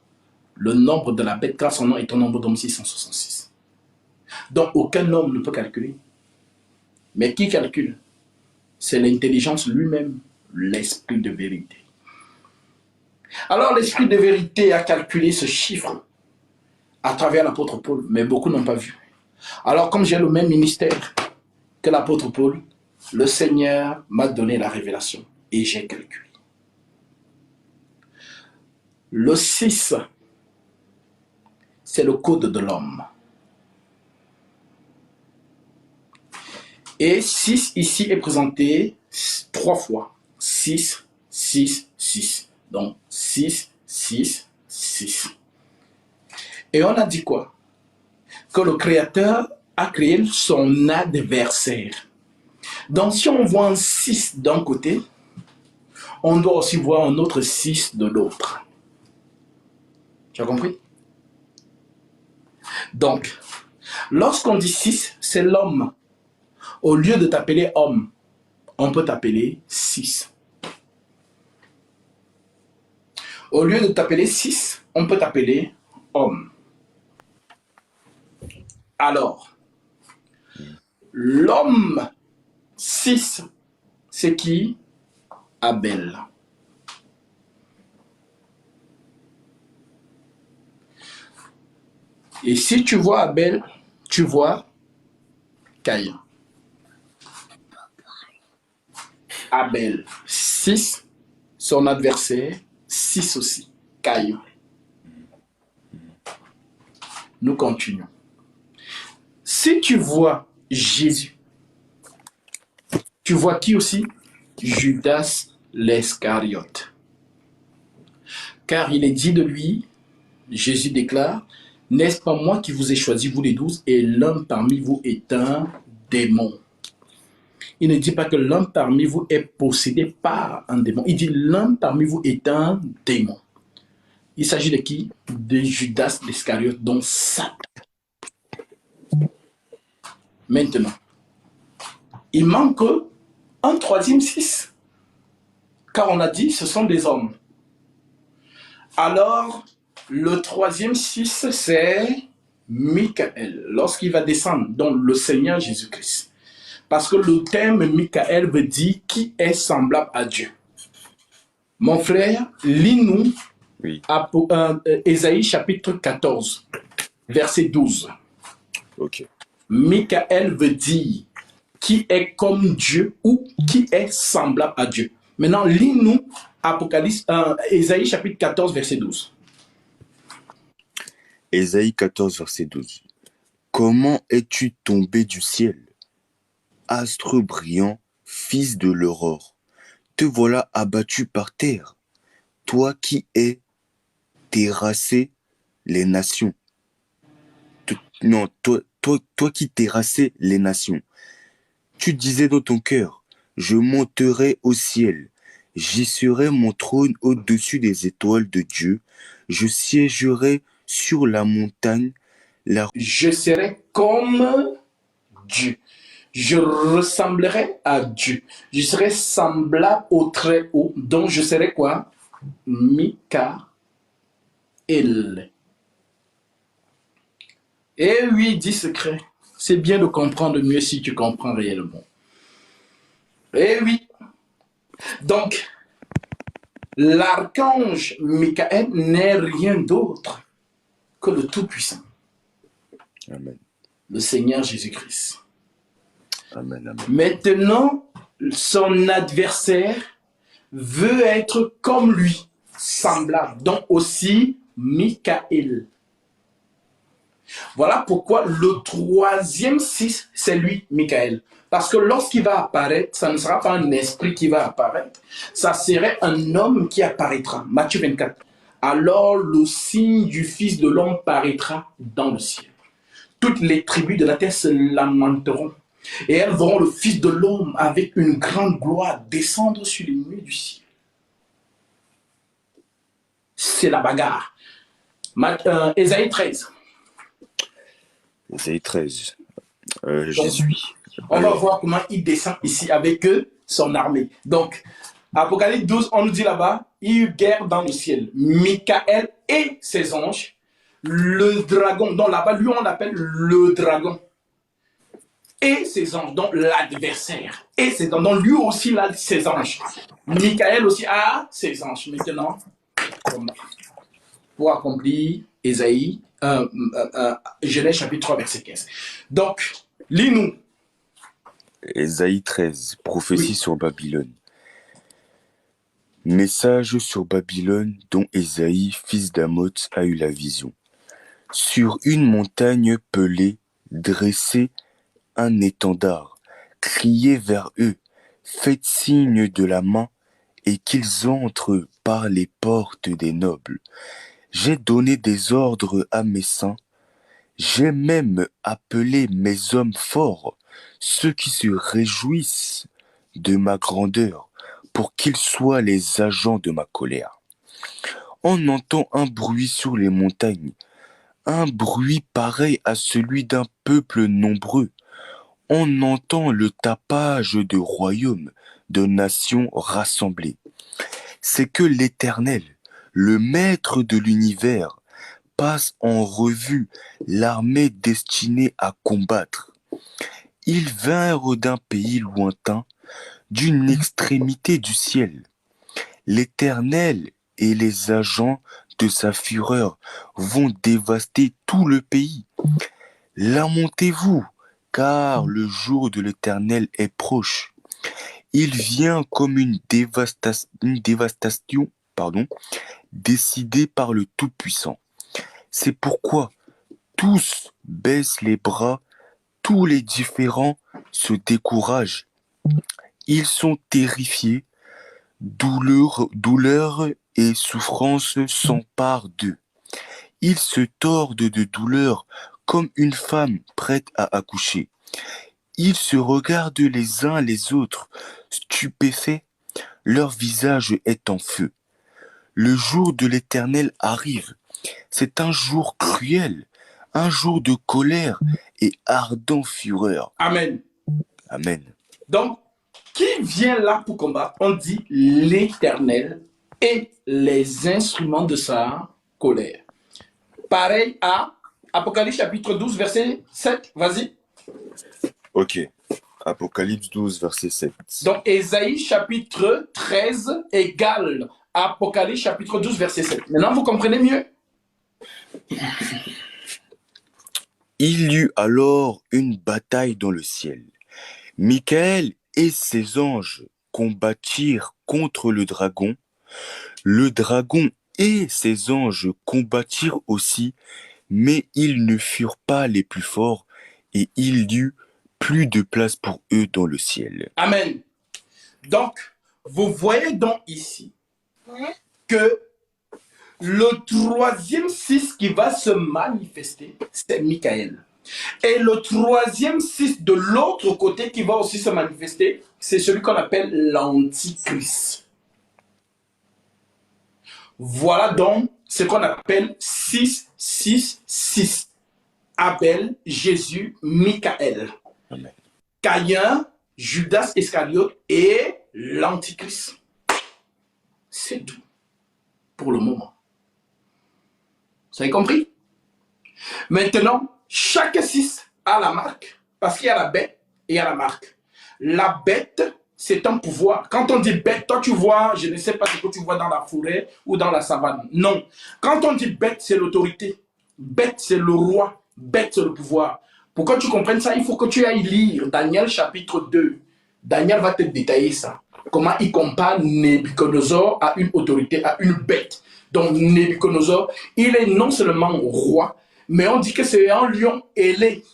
le nombre de la bête, car son nom est un nombre d'hommes 666. Donc aucun homme ne peut calculer. Mais qui calcule? C'est l'intelligence lui-même, l'esprit de vérité. Alors l'esprit de vérité a calculé ce chiffre à travers l'apôtre Paul, mais beaucoup n'ont pas vu. Alors comme j'ai le même ministère que l'apôtre Paul, le Seigneur m'a donné la révélation et j'ai calculé. Le 6, c'est le code de l'homme. Et 6 ici est présenté 3 fois. 6, 6, 6. Donc 6, 6, 6. Et on a dit quoi? Que le Créateur a créé son adversaire. Donc si on voit un 6 d'un côté, on doit aussi voir un autre 6 de l'autre. Tu as compris? Donc, lorsqu'on dit 6, c'est l'homme. Au lieu de t'appeler homme, on peut t'appeler 6. Au lieu de t'appeler 6, on peut t'appeler homme. Alors, l'homme 6, c'est qui? Abel. Et si tu vois Abel, tu vois Caïn. Abel, 6, son adversaire, 6 aussi, Caïn. Nous continuons. Si tu vois Jésus, tu vois qui aussi? Judas l'Iscariote. Car il est dit de lui, Jésus déclare, n'est-ce pas moi qui vous ai choisi, vous les 12, et l'un parmi vous est un démon. Il ne dit pas que l'un parmi vous est possédé par un démon. Il dit l'un parmi vous est un démon. Il s'agit de qui? De Judas l'Iscariote, dont Satan. Maintenant, il manque un troisième 6. Car on a dit ce sont des hommes. Alors, le troisième 6, c'est Michael, lorsqu'il va descendre, donc le Seigneur Jésus-Christ. Parce que le terme Michael veut dire qui est semblable à Dieu. Mon frère, lis-nous Oui. Ésaïe chapitre 14, verset 12. Ok. Michael veut dire qui est comme Dieu ou qui est semblable à Dieu. Maintenant, lis-nous Ésaïe chapitre 14, verset 12. Ésaïe 14, verset 12. Comment es-tu tombé du ciel, astre brillant, fils de l'aurore? Te voilà abattu par terre, toi qui es terrassé les nations. Toi qui terrassais les nations. Tu disais dans ton cœur, je monterai au ciel, j'y serai mon trône au-dessus des étoiles de Dieu, je siégerai sur la montagne, Je serai comme Dieu. Je ressemblerai à Dieu. Je serai semblable au Très-Haut, donc je serai quoi? Michael. Et oui, dit secret. C'est bien de comprendre mieux si tu comprends réellement. Eh oui. Donc, l'archange Michael n'est rien d'autre que le Tout-Puissant, Amen. le Seigneur Jésus-Christ. Amen. Amen. Maintenant, son adversaire veut être comme lui, semblable, donc aussi Michael. Voilà pourquoi le troisième 6, c'est lui, Michael. Parce que lorsqu'il va apparaître, ça ne sera pas un esprit qui va apparaître, ça serait un homme qui apparaîtra. Matthieu 24. Alors le signe du Fils de l'homme paraîtra dans le ciel. Toutes les tribus de la terre se lamenteront. Et elles verront le Fils de l'homme avec une grande gloire descendre sur les nuées du ciel. C'est la bagarre. Ésaïe 13. Ésaïe 13. Jésus. On va voir comment il descend ici avec son armée. Donc, Apocalypse 12, on nous dit là-bas, il y a eu guerre dans le ciel. Michael et ses anges, le dragon, donc là-bas, lui on l'appelle le dragon. Et ses anges, donc l'adversaire. Et ses anges, donc lui aussi là, ses anges. Michael aussi a ses anges. Maintenant, pour accomplir Ésaïe, Genèse chapitre 3, verset 15. Donc, lis-nous. Ésaïe 13. Prophétie sur Babylone. Message sur Babylone dont Ésaïe, fils d'Amoth, a eu la vision. Sur une montagne pelée, dressez un étendard, criez vers eux, faites signe de la main, et qu'ils entrent par les portes des nobles. J'ai donné des ordres à mes saints, j'ai même appelé mes hommes forts, ceux qui se réjouissent de ma grandeur, pour qu'ils soient les agents de ma colère. On entend un bruit sur les montagnes, un bruit pareil à celui d'un peuple nombreux. On entend le tapage de royaumes, de nations rassemblées. C'est que l'Éternel, le Maître de l'univers, passe en revue l'armée destinée à combattre. Ils vinrent d'un pays lointain, d'une extrémité du ciel. L'Éternel et les agents de sa fureur vont dévaster tout le pays. Lamentez-vous, car le jour de l'Éternel est proche. Il vient comme une dévastation, décidée par le Tout-Puissant. C'est pourquoi tous baissent les bras, tous les différents se découragent. Ils sont terrifiés, douleur et souffrance s'emparent d'eux. Ils se tordent de douleur comme une femme prête à accoucher. Ils se regardent les uns les autres, stupéfaits, leur visage est en feu. Le jour de l'Éternel arrive. C'est un jour cruel, un jour de colère et ardent fureur. Amen. Amen. Donc, qui vient là pour combattre? On dit l'Éternel et les instruments de sa colère. Pareil à Apocalypse chapitre 12, verset 7. Vas-y. Ok. Apocalypse 12, verset 7. Donc, Ésaïe chapitre 13 égale Apocalypse chapitre 12, verset 7. Maintenant, vous comprenez mieux? Il y eut alors une bataille dans le ciel. Michael et ses anges combattirent contre le dragon. Le dragon et ses anges combattirent aussi, mais ils ne furent pas les plus forts, et il y eut plus de place pour eux dans le ciel. Amen. Donc, vous voyez donc ici que le troisième 6 qui va se manifester, c'est Michael. Et le troisième 6 de l'autre côté qui va aussi se manifester, c'est celui qu'on appelle l'Antichrist. Voilà donc ce qu'on appelle 666. Abel, Jésus, Michael. Amen. Caïn, Judas Iscariote et l'Antichrist. C'est tout pour le moment. Vous avez compris? Maintenant, chaque 6 a la marque, parce qu'il y a la bête et il y a la marque. La bête, c'est un pouvoir. Quand on dit bête, toi tu vois, je ne sais pas ce que tu vois dans la forêt ou dans la savane. Non. Quand on dit bête, c'est l'autorité. Bête, c'est le roi. Bête, c'est le pouvoir. Pour que tu comprennes ça, il faut que tu ailles lire Daniel chapitre 2. Daniel va te détailler ça. Comment il compare Nebuchadnezzar à une autorité, à une bête. Donc Nebuchadnezzar, il est non seulement roi, mais on dit que c'est un lion ailé.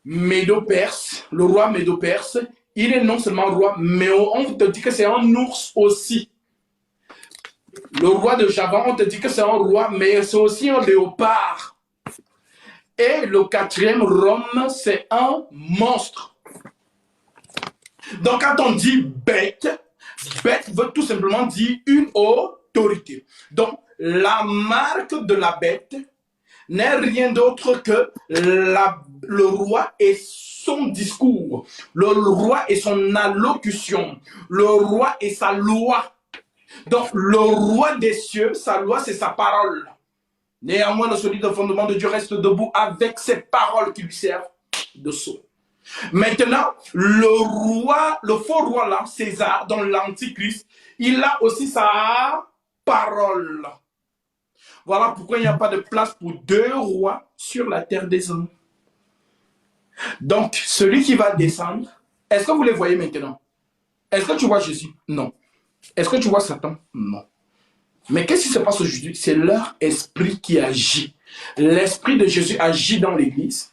Médo-Perse, le roi Médo-Perse, il est non seulement roi, mais on te dit que c'est un ours aussi. Le roi de Javan, on te dit que c'est un roi, mais c'est aussi un léopard. Et le quatrième, Rome, c'est un monstre. Donc quand on dit bête, bête veut tout simplement dire une autorité. Donc la marque de la bête n'est rien d'autre que le roi et son discours, le roi et son allocution, le roi et sa loi. Donc le roi des cieux, sa loi, c'est sa parole. Néanmoins, le solide fondement de Dieu reste debout avec ses paroles qui lui servent de sceau. Maintenant, le roi, le faux roi là, César, dans l'Antichrist, il a aussi sa parole. Voilà pourquoi il n'y a pas de place pour deux rois sur la terre des hommes. Donc, celui qui va descendre, est-ce que vous les voyez maintenant? Est-ce que tu vois Jésus? Non. Est-ce que tu vois Satan? Non. Mais qu'est-ce qui se passe aujourd'hui? C'est leur esprit qui agit. L'esprit de Jésus agit dans l'église.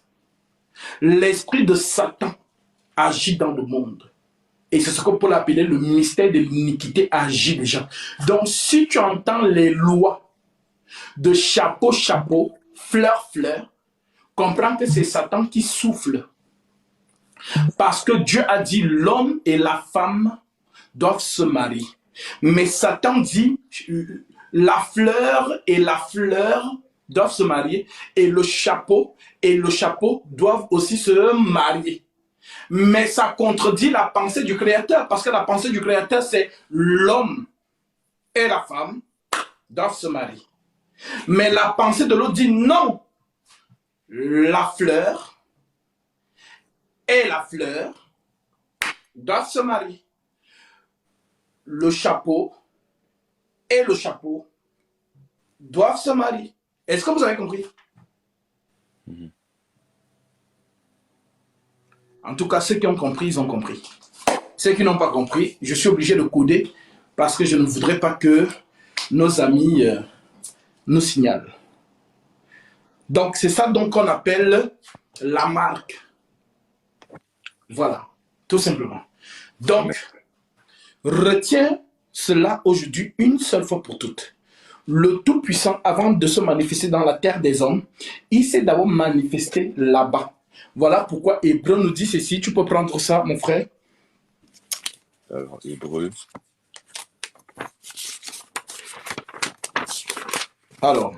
L'esprit de Satan agit dans le monde. Et c'est ce que Paul appelait le mystère de l'iniquité agit déjà. Donc, si tu entends les lois de chapeau, chapeau, fleur, fleur, comprends que c'est Satan qui souffle. Parce que Dieu a dit l'homme et la femme doivent se marier. Mais Satan dit la fleur et la fleur doivent se marier et le chapeau doivent aussi se marier. Mais ça contredit la pensée du Créateur parce que la pensée du Créateur c'est l'homme et la femme doivent se marier. Mais la pensée de l'autre dit non, la fleur et la fleur doivent se marier. Le chapeau et le chapeau doivent se marier. Est-ce que vous avez compris? En tout cas, ceux qui ont compris, ils ont compris. Ceux qui n'ont pas compris, je suis obligé de coder parce que je ne voudrais pas que nos amis nous signalent. Donc, c'est ça donc qu'on appelle la marque. Voilà, tout simplement. Donc, retiens cela aujourd'hui une seule fois pour toutes. Le Tout-Puissant, avant de se manifester dans la terre des hommes, il s'est d'abord manifesté là-bas. Voilà pourquoi Hébreu nous dit ceci. Tu peux prendre ça, mon frère. Alors, Hébreu. Alors.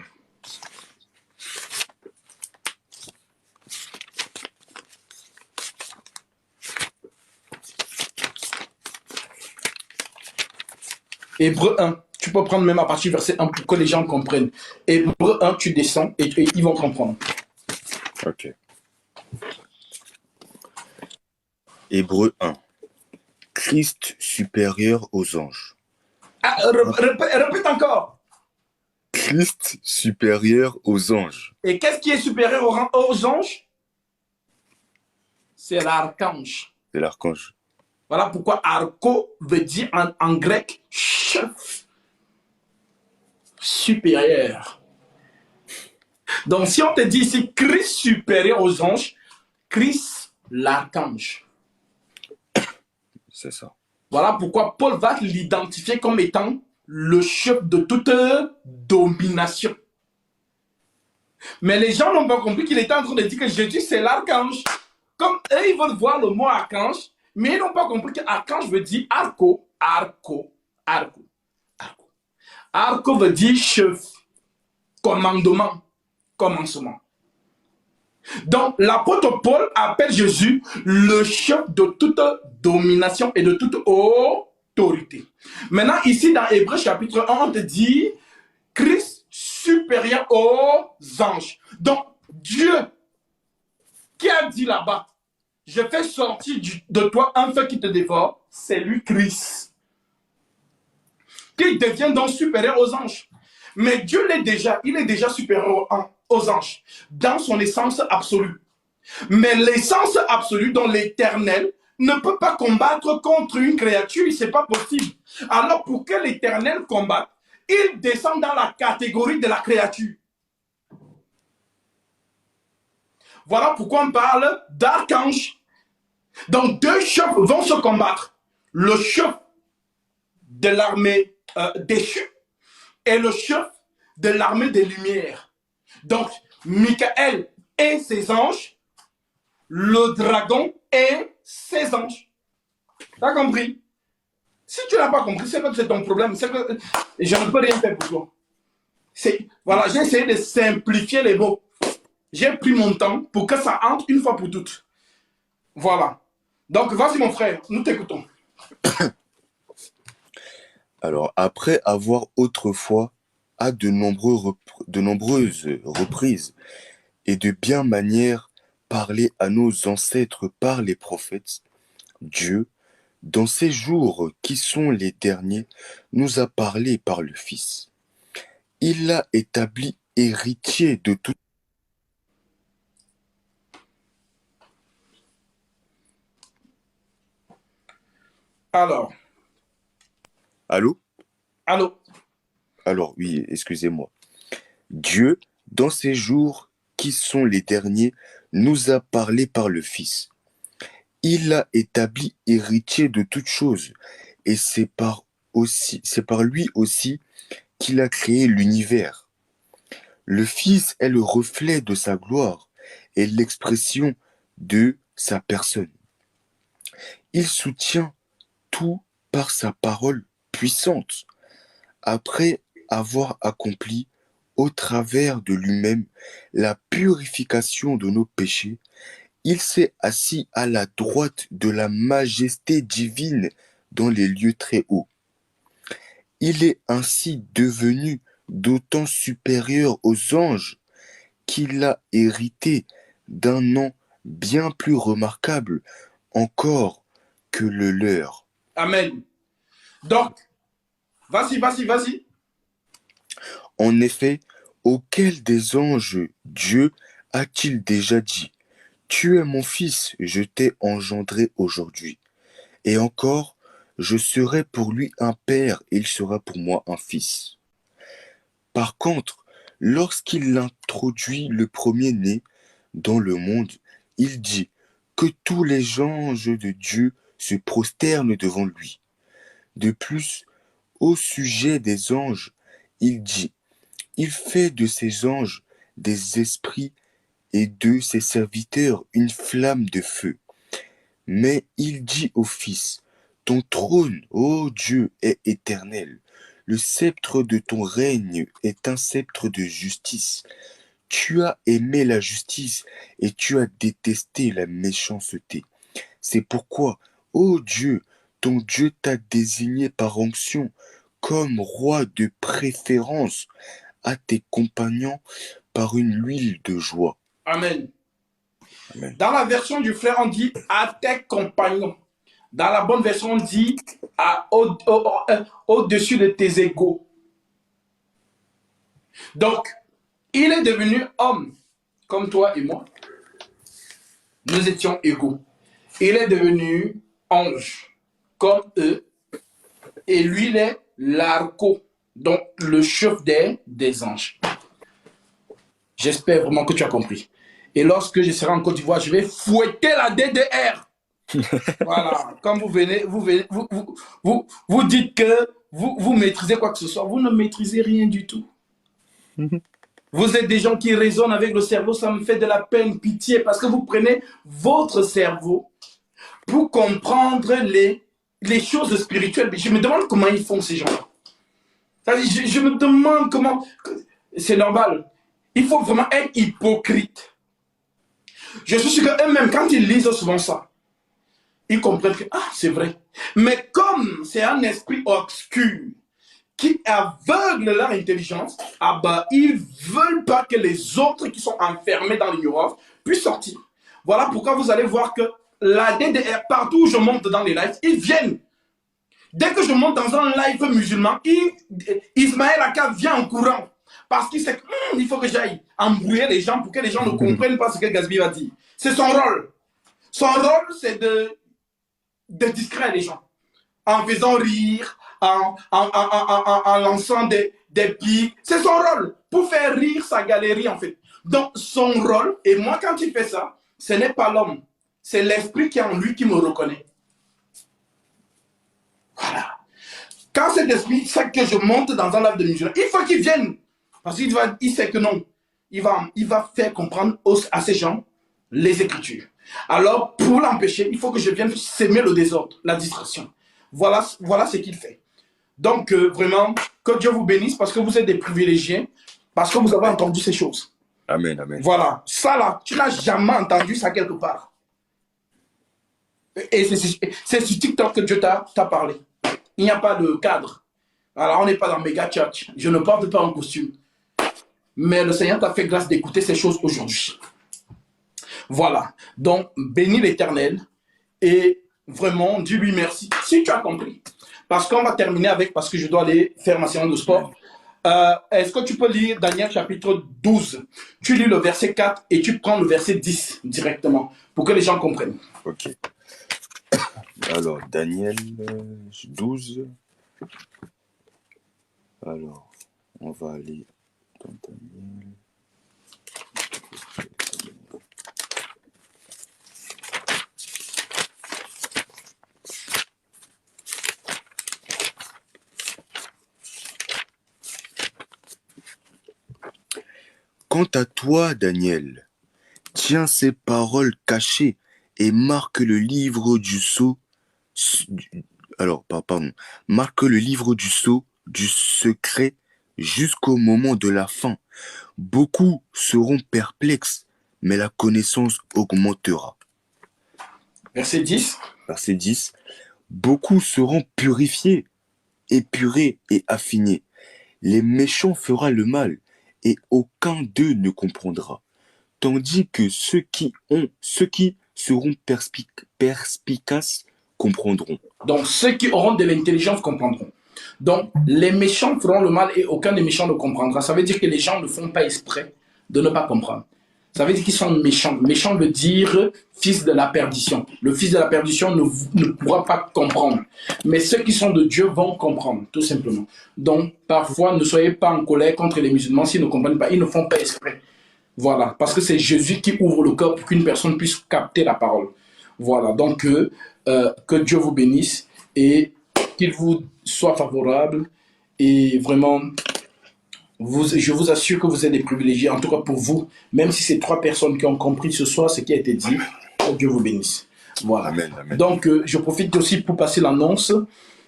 Hébreu 1. Tu peux prendre même à partir du verset 1 pour que les gens comprennent. Hébreu 1, tu descends et ils vont comprendre. Ok. Hébreu 1. Christ supérieur aux anges. Ah, répète encore. Christ supérieur aux anges. Et qu'est-ce qui est supérieur aux anges? C'est l'archange. C'est l'archange. Voilà pourquoi archo veut dire en grec chef supérieur. Donc si on te dit ici Christ supérieur aux anges, Christ l'archange. C'est ça. Voilà pourquoi Paul va l'identifier comme étant le chef de toute domination. Mais les gens n'ont pas compris qu'il était en train de dire que Jésus c'est l'archange. Comme eux ils veulent voir le mot archange, mais ils n'ont pas compris que archange veut dire arco, arco, arco, arco. Arco veut dire chef, commandement, commencement. Donc l'apôtre Paul appelle Jésus le chef de toute domination et de toute autorité. Maintenant ici dans Hébreux chapitre 1, on te dit Christ supérieur aux anges. Donc Dieu qui a dit là-bas, je fais sortir de toi un feu qui te dévore, c'est lui Christ, qui devient donc supérieur aux anges. Mais Dieu l'est déjà, il est déjà supérieur aux anges, dans son essence absolue. Mais l'essence absolue, dans l'éternel, ne peut pas combattre contre une créature, c'est pas possible. Alors pour que l'éternel combatte, il descend dans la catégorie de la créature. Voilà pourquoi on parle d'archange. Donc deux chefs vont se combattre. Le chef de l'armée déchue et le chef de l'armée des lumières. Donc Michael et ses anges, le dragon et ses anges. T'as compris? Si tu n'as pas compris, c'est que c'est ton problème. C'est que je ne peux rien faire pour toi. Voilà, j'ai essayé de simplifier les mots. J'ai pris mon temps pour que ça entre une fois pour toutes. Voilà. Donc, vas-y mon frère, nous t'écoutons. Alors, après avoir autrefois, à de nombreuses reprises et de bien manière parlé à nos ancêtres par les prophètes, Dieu, dans ces jours qui sont les derniers, nous a parlé par le Fils. Il l'a établi héritier de tout. Alors, Allô? allô? Alors, oui, excusez-moi. Dieu, dans ces jours qui sont les derniers, nous a parlé par le Fils. Il l'a établi héritier de toutes choses, et c'est par lui aussi qu'il a créé l'univers. Le Fils est le reflet de sa gloire et l'expression de sa personne. Il soutient tout par sa parole puissante. Après avoir accompli au travers de lui-même la purification de nos péchés, il s'est assis à la droite de la majesté divine dans les lieux très hauts. Il est ainsi devenu d'autant supérieur aux anges qu'il a hérité d'un nom bien plus remarquable encore que le leur. Amen. Donc, vas-y. En effet, auquel des anges Dieu a-t-il déjà dit: Tu es mon fils, je t'ai engendré aujourd'hui. Et encore, je serai pour lui un père et il sera pour moi un fils. Par contre, lorsqu'il introduit le premier-né dans le monde, il dit que tous les anges de Dieu se prosternent devant lui. De plus, au sujet des anges, il dit: Il fait de ses anges des esprits et de ses serviteurs une flamme de feu. Mais il dit au Fils: Ton trône, ô Dieu, est éternel. Le sceptre de ton règne est un sceptre de justice. Tu as aimé la justice et tu as détesté la méchanceté. C'est pourquoi, ô Dieu, ton Dieu t'a désigné par onction comme roi de préférence à tes compagnons par une huile de joie. Amen. Amen. Dans la version du frère, on dit à tes compagnons. Dans la bonne version, on dit au-dessus de tes égaux. Donc, il est devenu homme, comme toi et moi. Nous étions égaux. Il est devenu ange, comme eux. Et lui, il est l'arco, donc le chef des anges. J'espère vraiment que tu as compris. Et lorsque je serai en Côte d'Ivoire, je vais fouetter la DDR. Voilà. Quand vous venez, vous dites que vous maîtrisez quoi que ce soit. Vous ne maîtrisez rien du tout. Vous êtes des gens qui raisonnent avec le cerveau. Ça me fait de la peine, pitié, parce que vous prenez votre cerveau pour comprendre les choses spirituelles. Je me demande comment ils font, ces gens-là. Je me demande comment... C'est normal. Il faut vraiment être hypocrite. Je suis sûr qu'eux-mêmes, quand ils lisent souvent ça, ils comprennent que, ah, c'est vrai. Mais comme c'est un esprit obscur qui aveuglent leur intelligence, ah bah, ils veulent pas que les autres qui sont enfermés dans l'ignorance puissent sortir. Voilà pourquoi vous allez voir que la DDR, partout où je monte dans les lives, ils viennent. Dès que je monte dans un live musulman, Ismaël Aka vient en courant. Parce qu'il sait qu'il faut que j'aille embrouiller les gens pour que les gens ne comprennent pas ce que Gatsby va dire. C'est son rôle. Son rôle, c'est de distraire les gens. En faisant rire, en lançant des pics. C'est son rôle. Pour faire rire sa galerie, en fait. Donc, son rôle, et moi, quand il fait ça, ce n'est pas l'homme. C'est l'esprit qui est en lui qui me reconnaît. Voilà. Quand cet esprit sait que je monte dans un live de musulman, il faut qu'il vienne. Parce qu'il sait que non. Il va faire comprendre à ces gens les Écritures. Alors, pour l'empêcher, il faut que je vienne s'aimer le désordre, la distraction. Voilà ce qu'il fait. Donc, vraiment, que Dieu vous bénisse parce que vous êtes des privilégiés, parce que vous avez entendu ces choses. Amen, amen. Voilà. Ça là, tu n'as jamais entendu ça quelque part. Et c'est sur TikTok que Dieu t'a parlé. Il n'y a pas de cadre. Alors, on n'est pas dans Mega Church. Je ne porte pas un costume. Mais le Seigneur t'a fait grâce d'écouter ces choses aujourd'hui. Voilà. Donc, bénis l'Éternel et vraiment, dis-lui merci. Si tu as compris. Parce qu'on va terminer avec, parce que je dois aller faire ma séance de sport. Est-ce que tu peux lire Daniel chapitre 12? Tu lis le verset 4 et tu prends le verset 10 directement pour que les gens comprennent. Ok. Alors, Daniel 12. Alors, on va aller dans Daniel. Quant à toi, Daniel, tiens ces paroles cachées et marque le livre du sceau. Marque le livre du sceau du secret jusqu'au moment de la fin. Beaucoup seront perplexes, mais la connaissance augmentera. Verset 10. Verset 10. Beaucoup seront purifiés, épurés et affinés. Les méchants feront le mal, et aucun d'eux ne comprendra. Tandis que ceux qui seront perspicaces comprendront. Donc, ceux qui auront de l'intelligence comprendront. Donc, les méchants feront le mal et aucun des méchants ne comprendra. Ça veut dire que les gens ne font pas exprès de ne pas comprendre. Ça veut dire qu'ils sont méchants. Méchant veut dire fils de la perdition. Le fils de la perdition ne pourra pas comprendre. Mais ceux qui sont de Dieu vont comprendre, tout simplement. Donc, parfois, ne soyez pas en colère contre les musulmans s'ils ne comprennent pas. Ils ne font pas exprès. Voilà. Parce que c'est Jésus qui ouvre le cœur pour qu'une personne puisse capter la parole. Voilà. Donc, que Dieu vous bénisse et qu'il vous soit favorable. Et vraiment... je vous assure que vous êtes des privilégiés, en tout cas pour vous, même si c'est 3 personnes qui ont compris ce soir ce qui a été dit, que Dieu vous bénisse. Voilà. Amen, amen. Donc, je profite aussi pour passer l'annonce.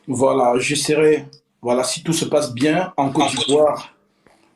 Voilà, je serai, voilà, si tout se passe bien, en Côte d'Ivoire